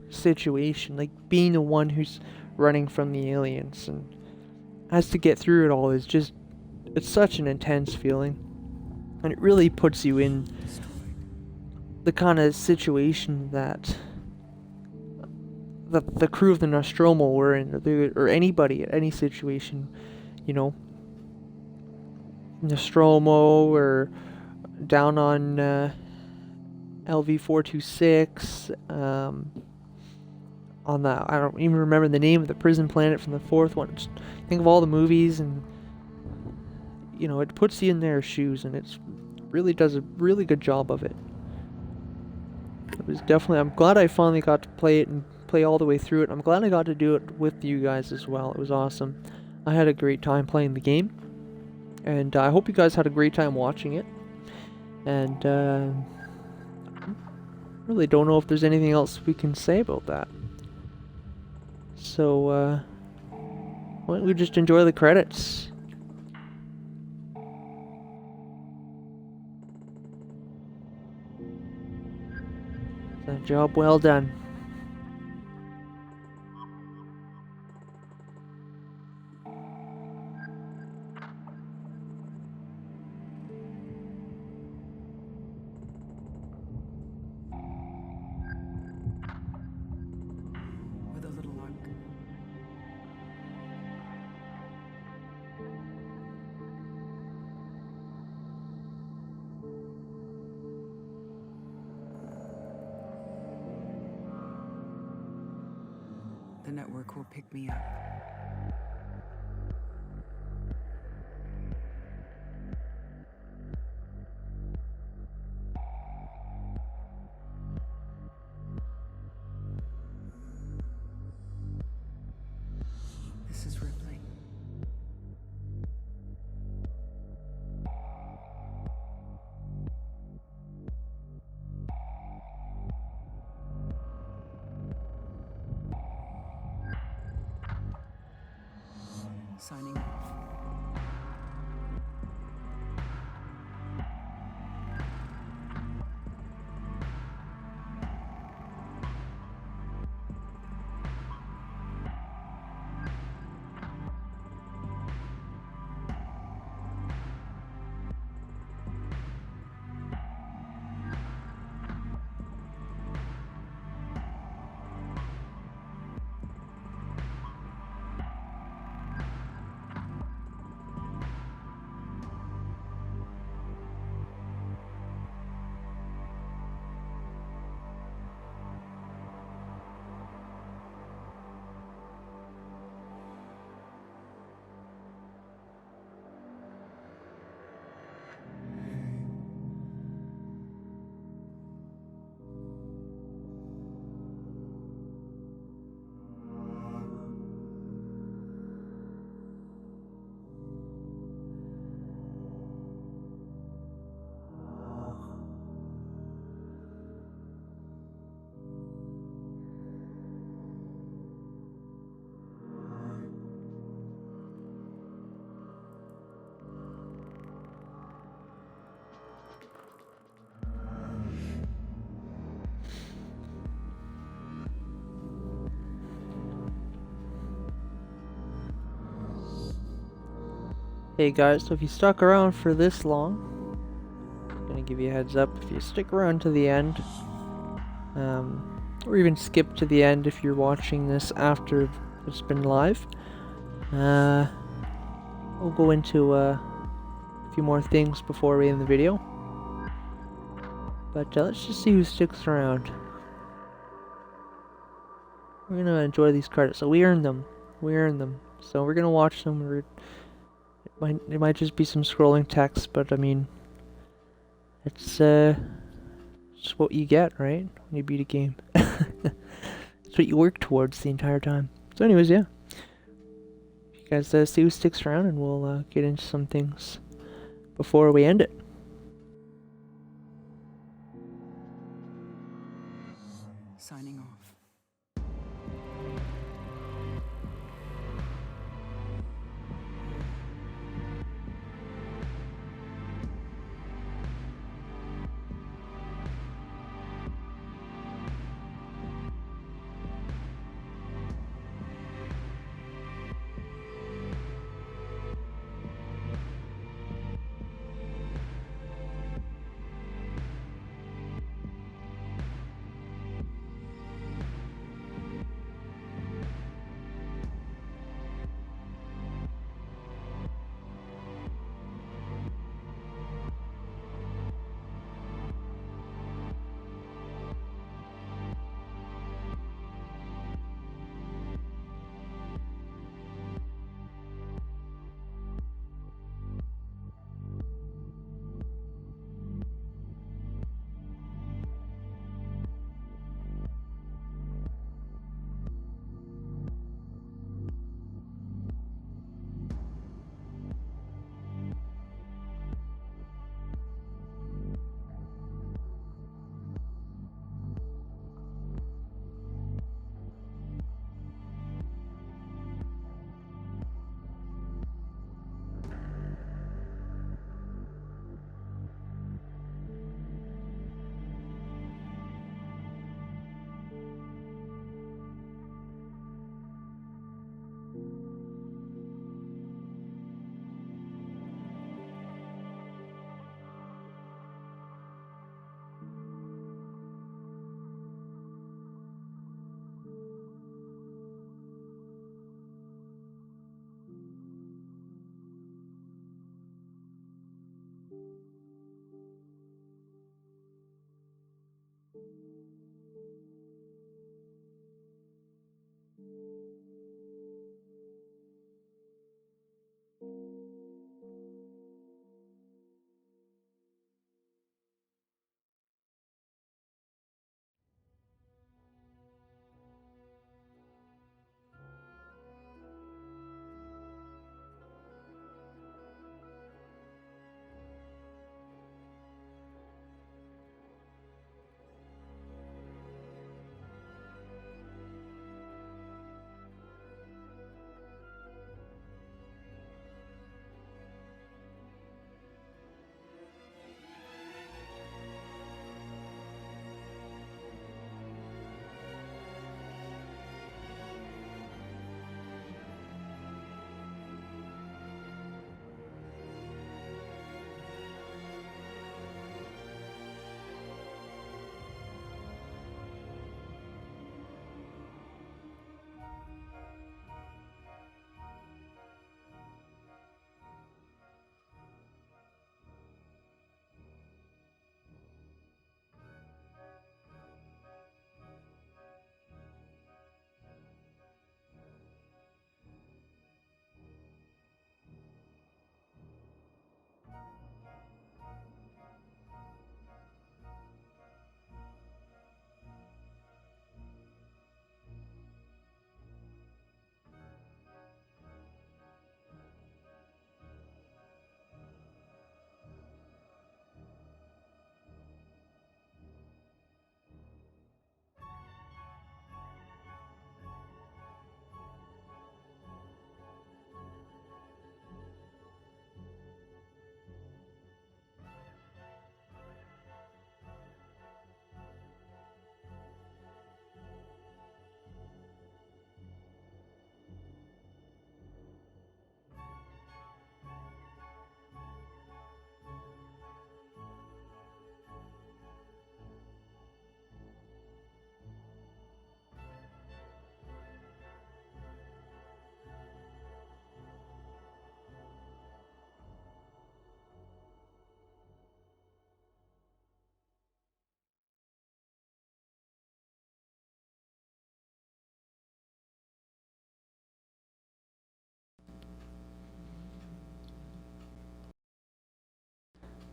situation, like being the one who's running from the aliens and has to get through it all, is just, it's such an intense feeling. And it really puts you in the kind of situation that the crew of the Nostromo were in, or anybody at any situation, you know, Nostromo or down on LV-426, on the, I don't even remember the name of the prison planet from the fourth one. Just think of all the movies, and you know, it puts you in their shoes, and it's really does a really good job of it. It was definitely, I'm glad I finally got to play it and play all the way through it. I'm glad I got to do it with you guys as well. It was awesome. I had a great time playing the game, and I hope you guys had a great time watching it. And really don't know if there's anything else we can say about that. So why don't we just enjoy the credits? A job well done. With a little luck. The network will pick me up. This is Ripley. Signing off. Hey guys, so if you stuck around for this long, I'm gonna give you a heads up. If you stick around to the end, or even skip to the end if you're watching this after it's been live, we'll go into a few more things before we end the video. But let's just see who sticks around. We're gonna enjoy these credits. So we earned them. We earned them. So we're gonna watch them. It might just be some scrolling text, but I mean, it's what you get, right? When you beat a game. It's what you work towards the entire time. So anyways, yeah. You guys see who sticks around, and we'll get into some things before we end it. Signing off.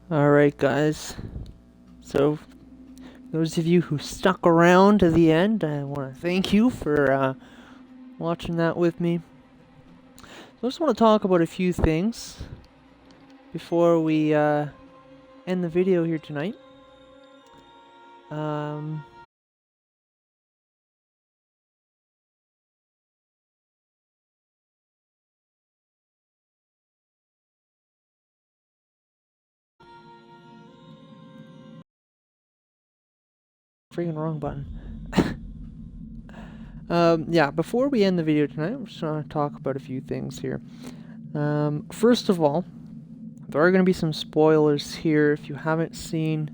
Alright, guys. So, those of you who stuck around to the end, I want to thank you for watching that with me. So I just want to talk about a few things before we end the video here tonight. Freaking wrong button. Yeah, before we end the video tonight, I'm just going to talk about a few things here. First of all, there are going to be some spoilers here if you haven't seen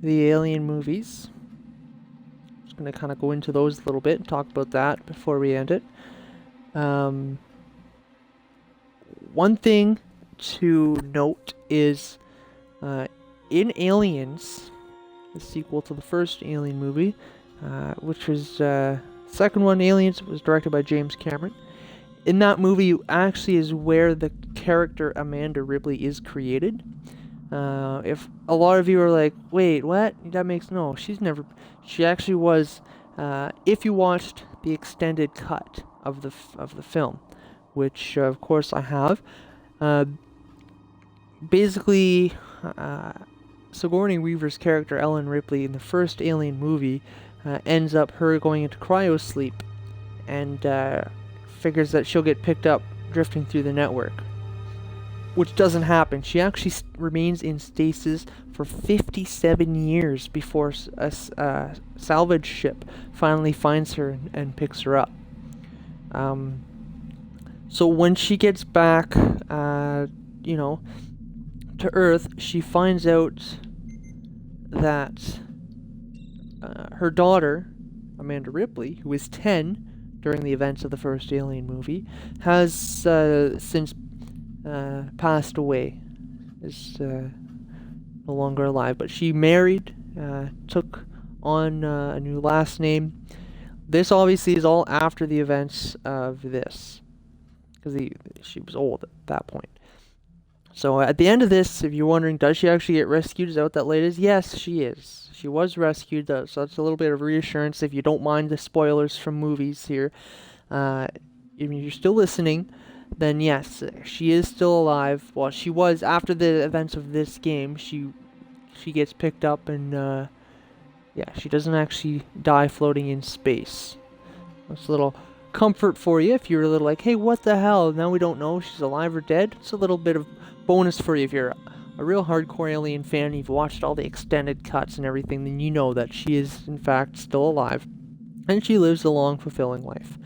the Alien movies. I'm just going to kind of go into those a little bit and talk about that before we end it. One thing to note is in Aliens, the sequel to the first Alien movie, which was second one, Aliens, was directed by James Cameron. In that movie, actually is where the character Amanda Ripley is created. If a lot of you are like, wait, what? That makes no. She actually was. If you watched the extended cut of the film, which of course I have, basically. Sigourney Weaver's character, Ellen Ripley, in the first Alien movie, ends up her going into cryosleep and figures that she'll get picked up drifting through the network. Which doesn't happen. She actually remains in stasis for 57 years before a salvage ship finally finds her and picks her up. So when she gets back, to Earth, she finds out that her daughter, Amanda Ripley, who is 10 during the events of the first Alien movie, has since passed away, is no longer alive. But she married, took on a new last name. This obviously is all after the events of this, because she was old at that point. So at the end of this, if you're wondering, does she actually get rescued? Is that what that lady is? Yes, she is. She was rescued, so that's a little bit of reassurance if you don't mind the spoilers from movies here. If you're still listening, then yes, she is still alive. Well, she was after the events of this game. She gets picked up and yeah, she doesn't actually die floating in space. That's a little comfort for you if you're a little like, hey, what the hell? Now we don't know if she's alive or dead. It's a little bit of bonus for you if you're a real hardcore Alien fan. You've watched all the extended cuts and everything, then you know that she is in fact still alive, and she lives a long, fulfilling life.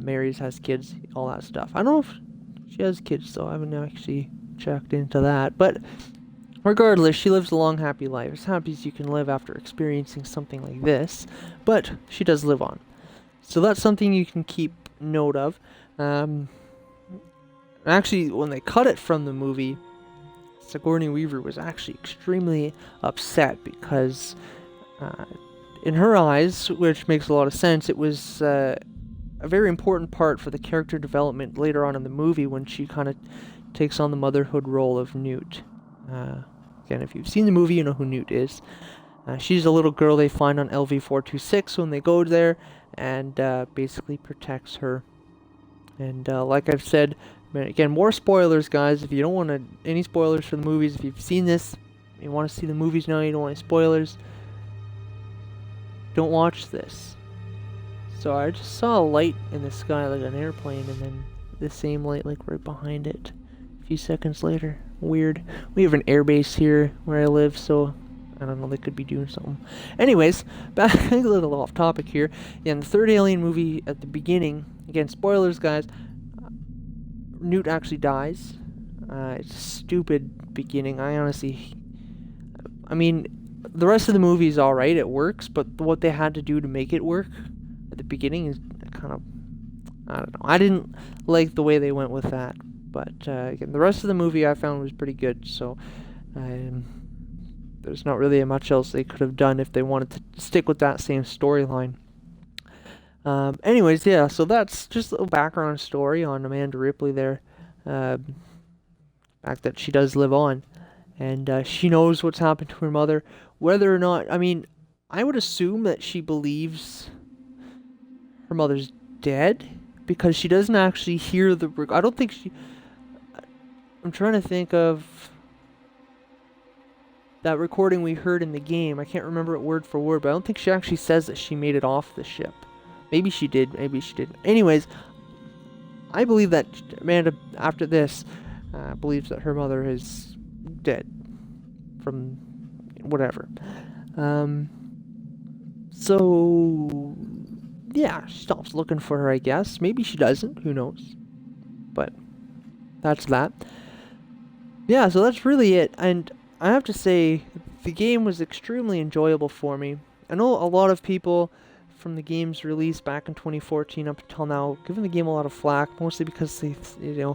Marries, has kids, all that stuff. I don't know if she has kids though. I haven't actually checked into that, but regardless, she lives a long, happy life, as happy as you can live after experiencing something like this. But she does live on, so that's something you can keep note of. Actually, when they cut it from the movie, Sigourney Weaver was actually extremely upset because, in her eyes, which makes a lot of sense, it was a very important part for the character development later on in the movie when she kind of takes on the motherhood role of Newt. Again, if you've seen the movie, you know who Newt is. She's a little girl they find on LV-426 when they go there, and basically protects her. And like I've said, again, more spoilers, guys. If you don't want any spoilers for the movies, if you've seen this, you want to see the movies now, you don't want any spoilers, don't watch this. So I just saw a light in the sky like an airplane, and then the same light like right behind it a few seconds later. Weird. We have an airbase here where I live, so I don't know, they could be doing something. Anyways, back a little off topic here. Yeah, in the third Alien movie at the beginning, again, spoilers, guys, Newt actually dies. It's a stupid beginning. I mean, the rest of the movie is alright, it works, but what they had to do to make it work at the beginning is kind of, I don't know. I didn't like the way they went with that. But again, the rest of the movie I found was pretty good, so there's not really much else they could have done if they wanted to stick with that same storyline. Anyways, yeah, so that's just a little background story on Amanda Ripley there. Fact that she does live on, and she knows what's happened to her mother. Whether or not, I mean, I would assume that she believes her mother's dead, because she doesn't actually hear the... I don't think she... I'm trying to think of that recording we heard in the game. I can't remember it word for word, but I don't think she actually says that she made it off the ship. Maybe she did, maybe she didn't. Anyways, I believe that Amanda, after this, believes that her mother is dead from whatever. So, yeah, she stops looking for her, I guess. Maybe she doesn't, who knows. But that's that. Yeah, so that's really it. And I have to say, the game was extremely enjoyable for me. I know a lot of people from the game's release back in 2014 up until now giving the game a lot of flack, mostly because the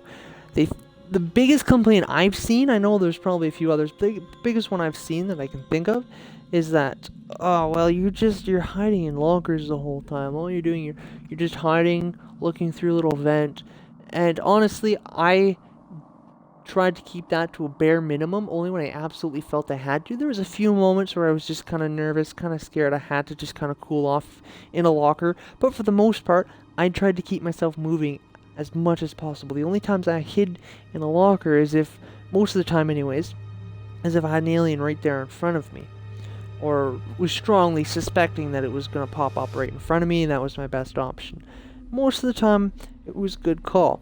biggest complaint I've seen, I know there's probably a few others, the biggest one I've seen that I can think of is that, oh, well, you're hiding in lockers the whole time. All you're doing, you're just hiding, looking through a little vent. And honestly, I tried to keep that to a bare minimum, only when I absolutely felt I had to. There was a few moments where I was just kind of nervous, kind of scared. I had to just kind of cool off in a locker. But for the most part, I tried to keep myself moving as much as possible. The only times I hid in a locker is if, most of the time anyways, as if I had an alien right there in front of me, or was strongly suspecting that it was going to pop up right in front of me, and that was my best option. Most of the time, it was a good call.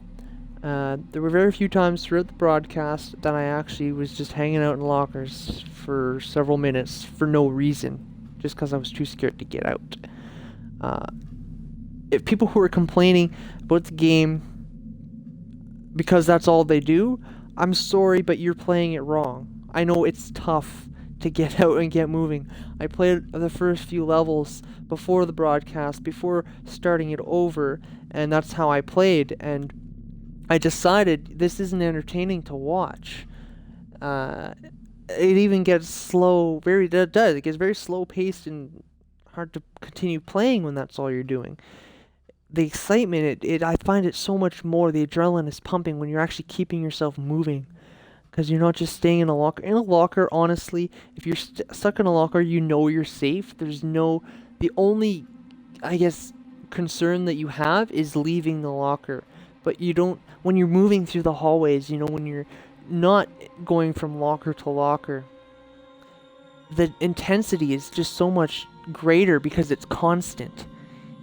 There were very few times throughout the broadcast that I actually was just hanging out in lockers for several minutes for no reason, just because I was too scared to get out. If people who were complaining about the game because that's all they do, I'm sorry, but you're playing it wrong. I know it's tough to get out and get moving. I played the first few levels before the broadcast, before starting it over, and that's how I played, and I decided this isn't entertaining to watch. It even gets slow, it gets very slow paced and hard to continue playing when that's all you're doing. The excitement, I find it so much more. The adrenaline is pumping when you're actually keeping yourself moving, because you're not just staying in a locker. In a locker, honestly, if you're stuck in a locker, you know you're safe. The only, I guess, concern that you have is leaving the locker. But you don't, when you're moving through the hallways, when you're not going from locker to locker, the intensity is just so much greater because it's constant.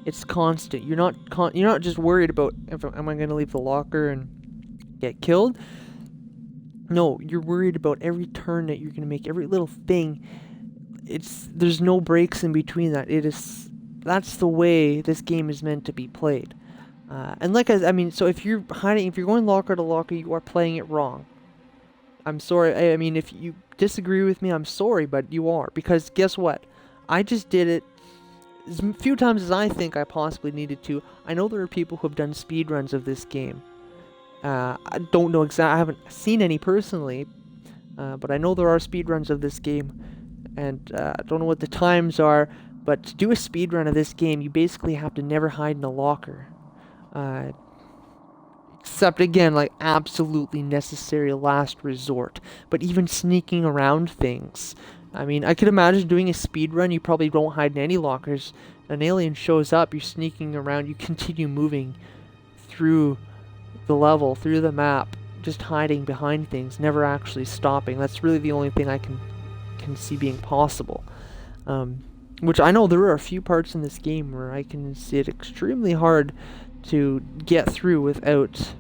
It's constant. You're not just worried about am I going to leave the locker and get killed? No, you're worried about every turn that you're going to make, every little thing. There's no breaks in between that. That's the way this game is meant to be played. So if you're going locker to locker, you are playing it wrong. I'm sorry. I mean, if you disagree with me, I'm sorry, but you are, because guess what? I just did it as few times as I think I possibly needed to. I know there are people who have done speedruns of this game. I don't know exactly. I haven't seen any personally, but I know there are speedruns of this game, and I don't know what the times are. But to do a speedrun of this game, you basically have to never hide in a locker, except again, like absolutely necessary last resort. But even sneaking around things. I mean, I could imagine doing a speedrun, you probably don't hide in any lockers. An alien shows up, you're sneaking around, you continue moving through the level, through the map, just hiding behind things, never actually stopping. That's really the only thing I can see being possible. Which I know there are a few parts in this game where I can see it extremely hard to get through without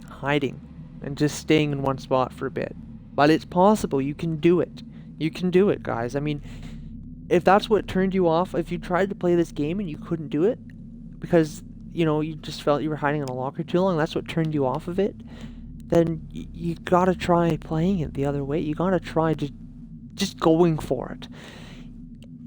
hiding and just staying in one spot for a bit. But it's possible, you can do it. You can do it, guys. I mean, if that's what turned you off, if you tried to play this game and you couldn't do it because, you just felt you were hiding in a locker too long, that's what turned you off of it, then you gotta try playing it the other way. You gotta try just going for it.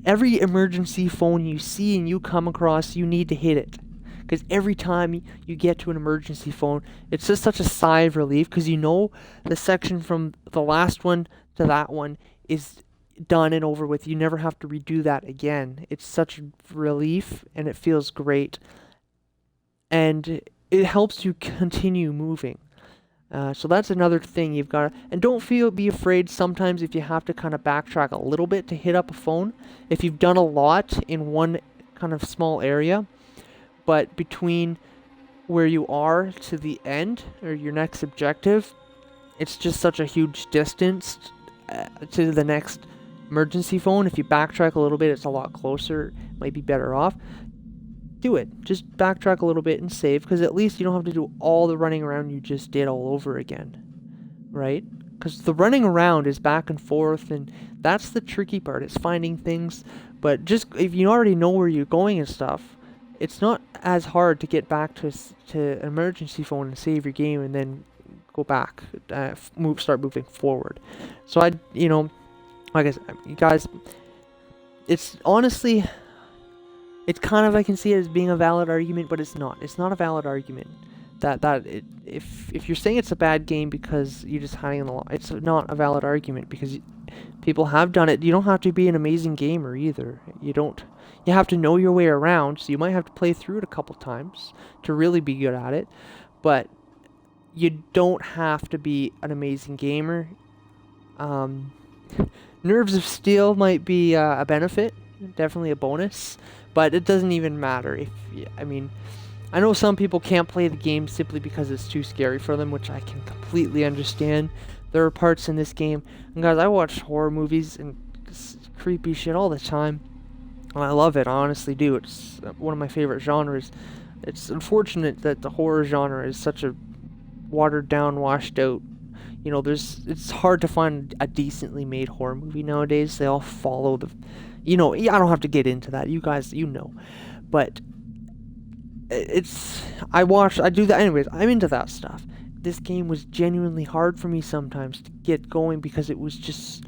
Every emergency phone you see and you come across, you need to hit it. Because every time you get to an emergency phone, it's just such a sigh of relief, because the section from the last one to that one is done and over with. You never have to redo that again. It's such a relief, and it feels great. And it helps you continue moving. So that's another thing you've got to... And don't be afraid sometimes if you have to kind of backtrack a little bit to hit up a phone. If you've done a lot in one kind of small area, but between where you are to the end, or your next objective, it's just such a huge distance to the next emergency phone. If you backtrack a little bit, it's a lot closer. Might be better off. Do it. Just backtrack a little bit and save, because at least you don't have to do all the running around you just did all over again, right? Because the running around is back and forth, and that's the tricky part. It's finding things, but just if you already know where you're going and stuff, it's not as hard to get back to an emergency phone and save your game and then go back, start moving forward. So like I said, you guys, it's honestly, it's kind of, I can see it as being a valid argument, but it's not. It's not a valid argument. If you're saying it's a bad game because you're just hiding in the law, it's not a valid argument, because people have done it. You don't have to be an amazing gamer either. You have to know your way around, so you might have to play through it a couple times to really be good at it, but you don't have to be an amazing gamer. Nerves of Steel might be a benefit, definitely a bonus, but it doesn't even matter. I know some people can't play the game simply because it's too scary for them, which I can completely understand. There are parts in this game, and guys, I watch horror movies and creepy shit all the time, and I love it, I honestly do. It's one of my favorite genres. It's unfortunate that the horror genre is such a watered down, washed out. It's hard to find a decently made horror movie nowadays. They all follow I don't have to get into that. You guys, but I do that anyways. I'm into that stuff. This game was genuinely hard for me sometimes to get going because it was just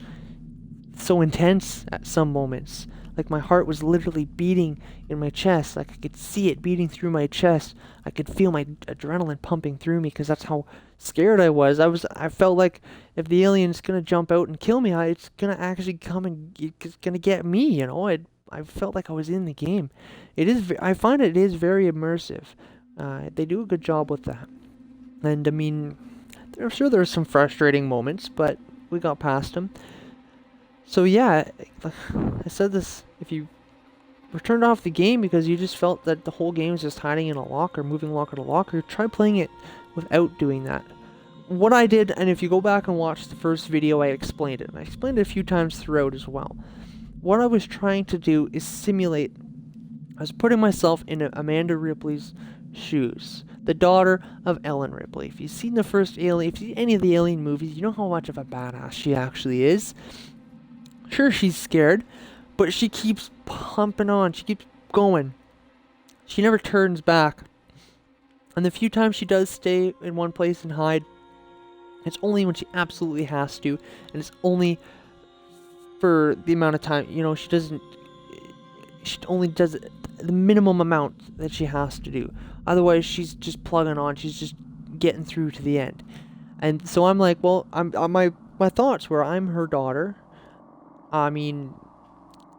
so intense at some moments. Like, my heart was literally beating in my chest. Like, I could see it beating through my chest. I could feel my adrenaline pumping through me because that's how scared I was. I felt like if the alien's gonna jump out and kill me, it's gonna actually come and it's gonna get me, I felt like I was in the game. It is. I find it is very immersive. They do a good job with that. And I mean, I'm sure there were some frustrating moments, but we got past them. So yeah, I said this. If you were turned off the game because you just felt that the whole game is just hiding in a locker, moving locker to locker, try playing it without doing that. What I did, and if you go back and watch the first video, I explained it. And I explained it a few times throughout as well. What I was trying to do is simulate. I was putting myself in Amanda Ripley's shoes, the daughter of Ellen Ripley. If you've seen the first Alien, if you've seen any of the Alien movies, you know how much of a badass she actually is. Sure, she's scared, but she keeps pumping on. She keeps going. She never turns back. And the few times she does stay in one place and hide, it's only when she absolutely has to, and it's only for the amount of time. You know, she only does it the minimum amount that she has to do. Otherwise, she's just plugging on. She's just getting through to the end. And so I'm like, well, my thoughts were, I'm her daughter. I mean,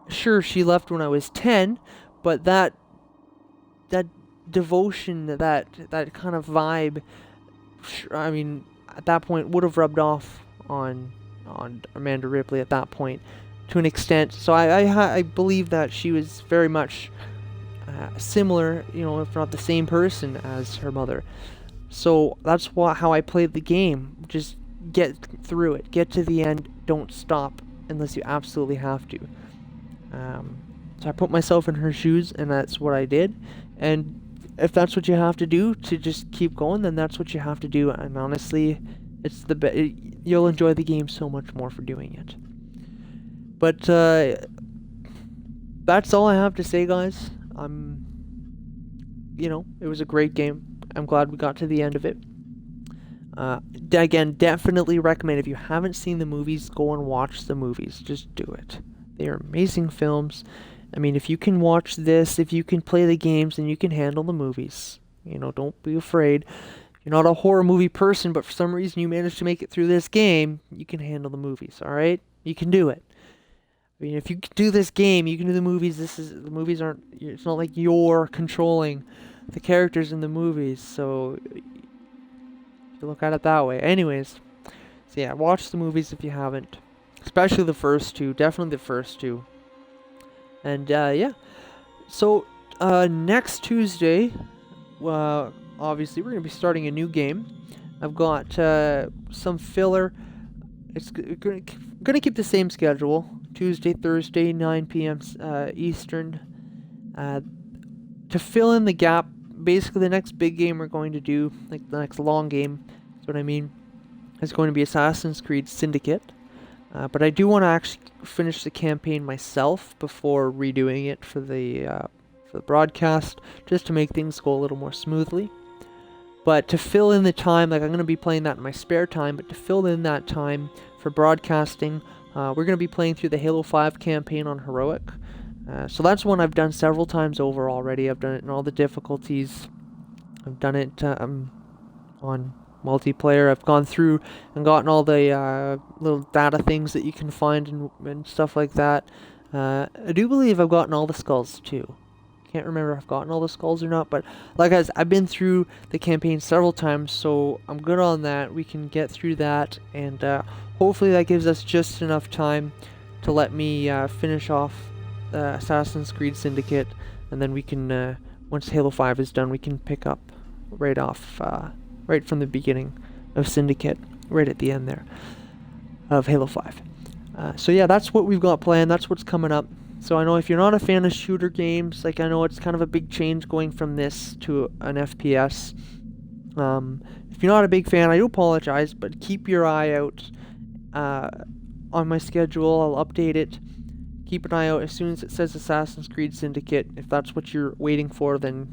sure, she left when I was 10, but that devotion, that kind of vibe, I mean, at that point would have rubbed off on Amanda Ripley at that point to an extent. So I believe that she was very much similar, you know, if not the same person as her mother. So that's how I played the game. Just get through it, get to the end, don't stop unless you absolutely have to. So I put myself in her shoes, and that's what I did. And if that's what you have to do to just keep going, then that's what you have to do. And honestly, it's you'll enjoy the game so much more for doing it. But that's all I have to say, guys. It was a great game. I'm glad we got to the end of it. Again, definitely recommend, if you haven't seen the movies, go and watch the movies. Just do it. They are amazing films. I mean, if you can watch this, if you can play the games, then you can handle the movies. You know, don't be afraid. You're not a horror movie person, but for some reason you managed to make it through this game, you can handle the movies, alright? You can do it. I mean, if you can do this game, you can do the movies. The movies aren't, it's not like you're controlling the characters in the movies, so you look at it that way. Anyways, so yeah, watch the movies if you haven't. Especially the first two. Definitely the first two. And yeah. So next Tuesday, obviously we're going to be starting a new game. I've got some filler. It's going to keep the same schedule. Tuesday, Thursday, 9 p.m. Eastern. To fill in the gap, basically the next big game we're going to do, like the next long game, that's what I mean, is going to be Assassin's Creed Syndicate. But I do want to actually finish the campaign myself before redoing it for the broadcast, just to make things go a little more smoothly. But to fill in the time, like I'm going to be playing that in my spare time, but to fill in that time for broadcasting, we're going to be playing through the Halo 5 campaign on Heroic. So that's one I've done several times over already. I've done it in all the difficulties. I've done it on multiplayer. I've gone through and gotten all the little data things that you can find and stuff like that. I do believe I've gotten all the skulls too. Can't remember if I've gotten all the skulls or not, but like I said, I've been through the campaign several times, so I'm good on that. We can get through that, and hopefully that gives us just enough time to let me finish off Assassin's Creed Syndicate, and then we can, once Halo 5 is done, we can pick up right from the beginning of Syndicate, right at the end there of Halo 5. So yeah, that's what we've got planned. That's what's coming up. So I know if you're not a fan of shooter games, like I know it's kind of a big change going from this to an FPS. If you're not a big fan, I do apologize, but keep your eye out on my schedule. I'll update it. Keep an eye out as soon as it says Assassin's Creed Syndicate. If that's what you're waiting for, then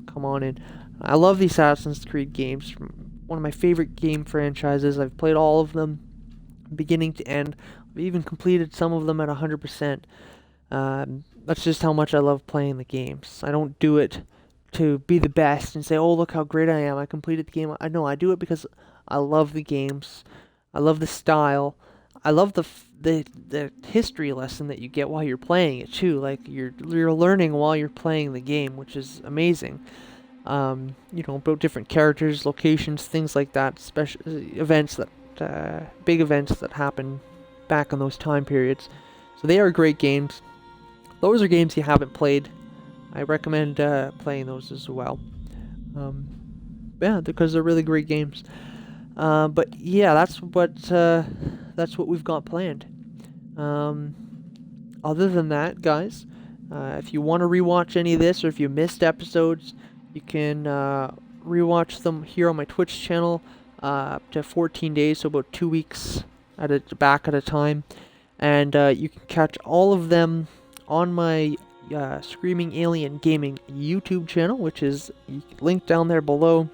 come on in. I love the Assassin's Creed games. One of my favorite game franchises. I've played all of them, beginning to end. I've even completed some of them at 100%. That's just how much I love playing the games. I don't do it to be the best and say, oh, look how great I am, I completed the game. I do it because I love the games. I love the style. I love the history lesson that you get while you're playing it too. Like you're learning while you're playing the game, which is amazing. About different characters, locations, things like that, special events big events that happen back in those time periods. So they are great games. Those are games you haven't played. I recommend playing those as well. Yeah, because they're really great games. But yeah, that's what we've got planned. Other than that, guys, if you want to rewatch any of this, or if you missed episodes, you can rewatch them here on my Twitch channel, up to 14 days, so about 2 weeks back at a time. And you can catch all of them on my Screaming Alien Gaming YouTube channel, which is linked down there below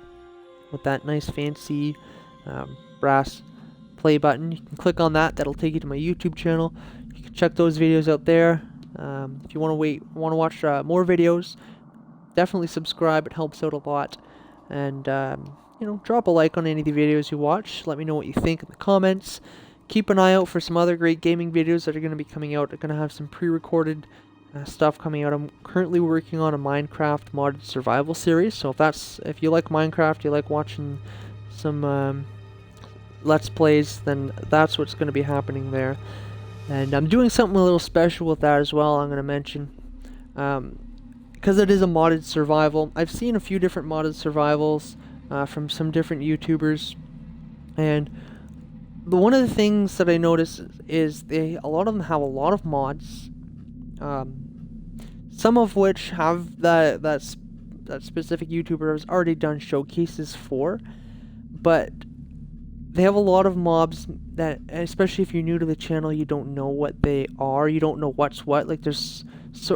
with that nice fancy brass play button. You can click on that. That'll take you to my YouTube channel. You can check those videos out there. If you want to watch more videos, definitely subscribe. It helps out a lot. And drop a like on any of the videos you watch. Let me know what you think in the comments. Keep an eye out for some other great gaming videos that are going to be coming out. I'm going to have some pre-recorded stuff coming out. I'm currently working on a Minecraft modded survival series. So if you like Minecraft, you like watching some Let's Plays, then that's what's going to be happening there. And I'm doing something a little special with that as well, I'm going to mention. Because it is a modded survival. I've seen a few different modded survivals from some different YouTubers. And one of the things that I noticed is a lot of them have a lot of mods. Some of which have that specific YouTuber has already done showcases for. But they have a lot of mobs that, especially if you're new to the channel, you don't know what they are. You don't know what's what. Like there's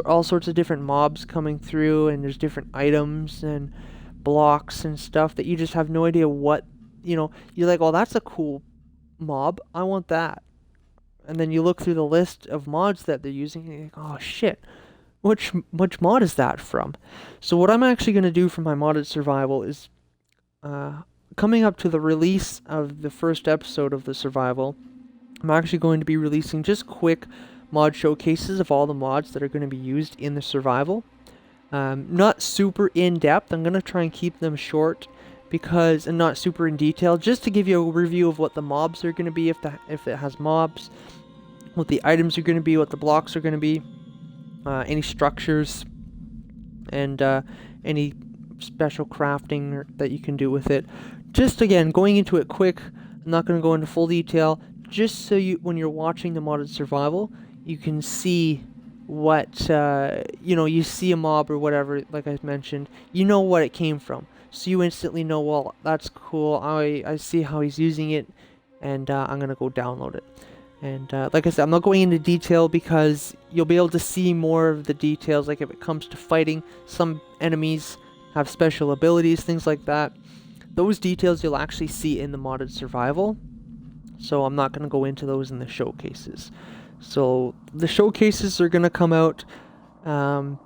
all sorts of different mobs coming through, and there's different items and blocks and stuff that you just have no idea what. You're like, oh, that's a cool mob. I want that. And then you look through the list of mods that they're using, and you're like, oh shit, which mod is that from? So what I'm actually going to do for my modded survival is, coming up to the release of the first episode of the survival, I'm actually going to be releasing just quick mod showcases of all the mods that are going to be used in the survival. Not super in-depth. I'm going to try and keep them short and not super in detail, just to give you a review of what the mobs are going to be, if it has mobs, what the items are going to be, what the blocks are going to be, any structures, and any special crafting that you can do with it. Just again, going into it quick, I'm not going to go into full detail, just so when you're watching the modded survival, you can see what, you see a mob or whatever, like I mentioned, you know what it came from. So you instantly know, well, that's cool, I see how he's using it, and I'm going to go download it. And like I said, I'm not going into detail because you'll be able to see more of the details, like if it comes to fighting, some enemies have special abilities, things like that. Those details you'll actually see in the modded survival, so I'm not going to go into those in the showcases. So the showcases are going to come out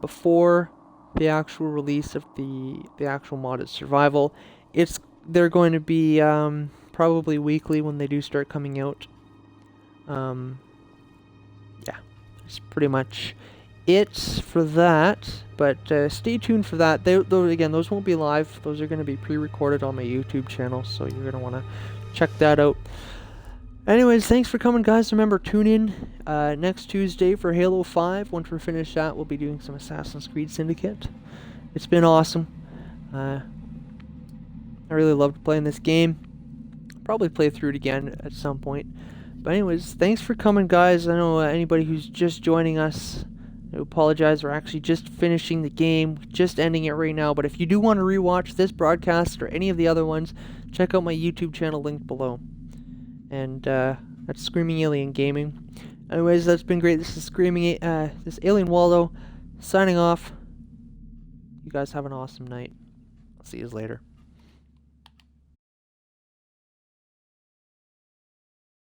before the actual release of the actual modded survival. They're going to be probably weekly when they do start coming out. Yeah, that's pretty much it for that. But stay tuned for that. Those won't be live. Those are going to be pre-recorded on my YouTube channel, so you're going to want to check that out. Anyways, thanks for coming, guys. Remember, tune in next Tuesday for Halo 5. Once we're finished that, we'll be doing some Assassin's Creed Syndicate. It's been awesome. I really loved playing this game. Probably play through it again at some point. But anyways, thanks for coming, guys. I know anybody who's just joining us, I apologize. We're actually just finishing the game, just ending it right now. But if you do want to rewatch this broadcast or any of the other ones, check out my YouTube channel linked below. And that's Screaming Alien Gaming. Anyways, that's been great. This is this Alien Waldo signing off. You guys have an awesome night. I'll see you later.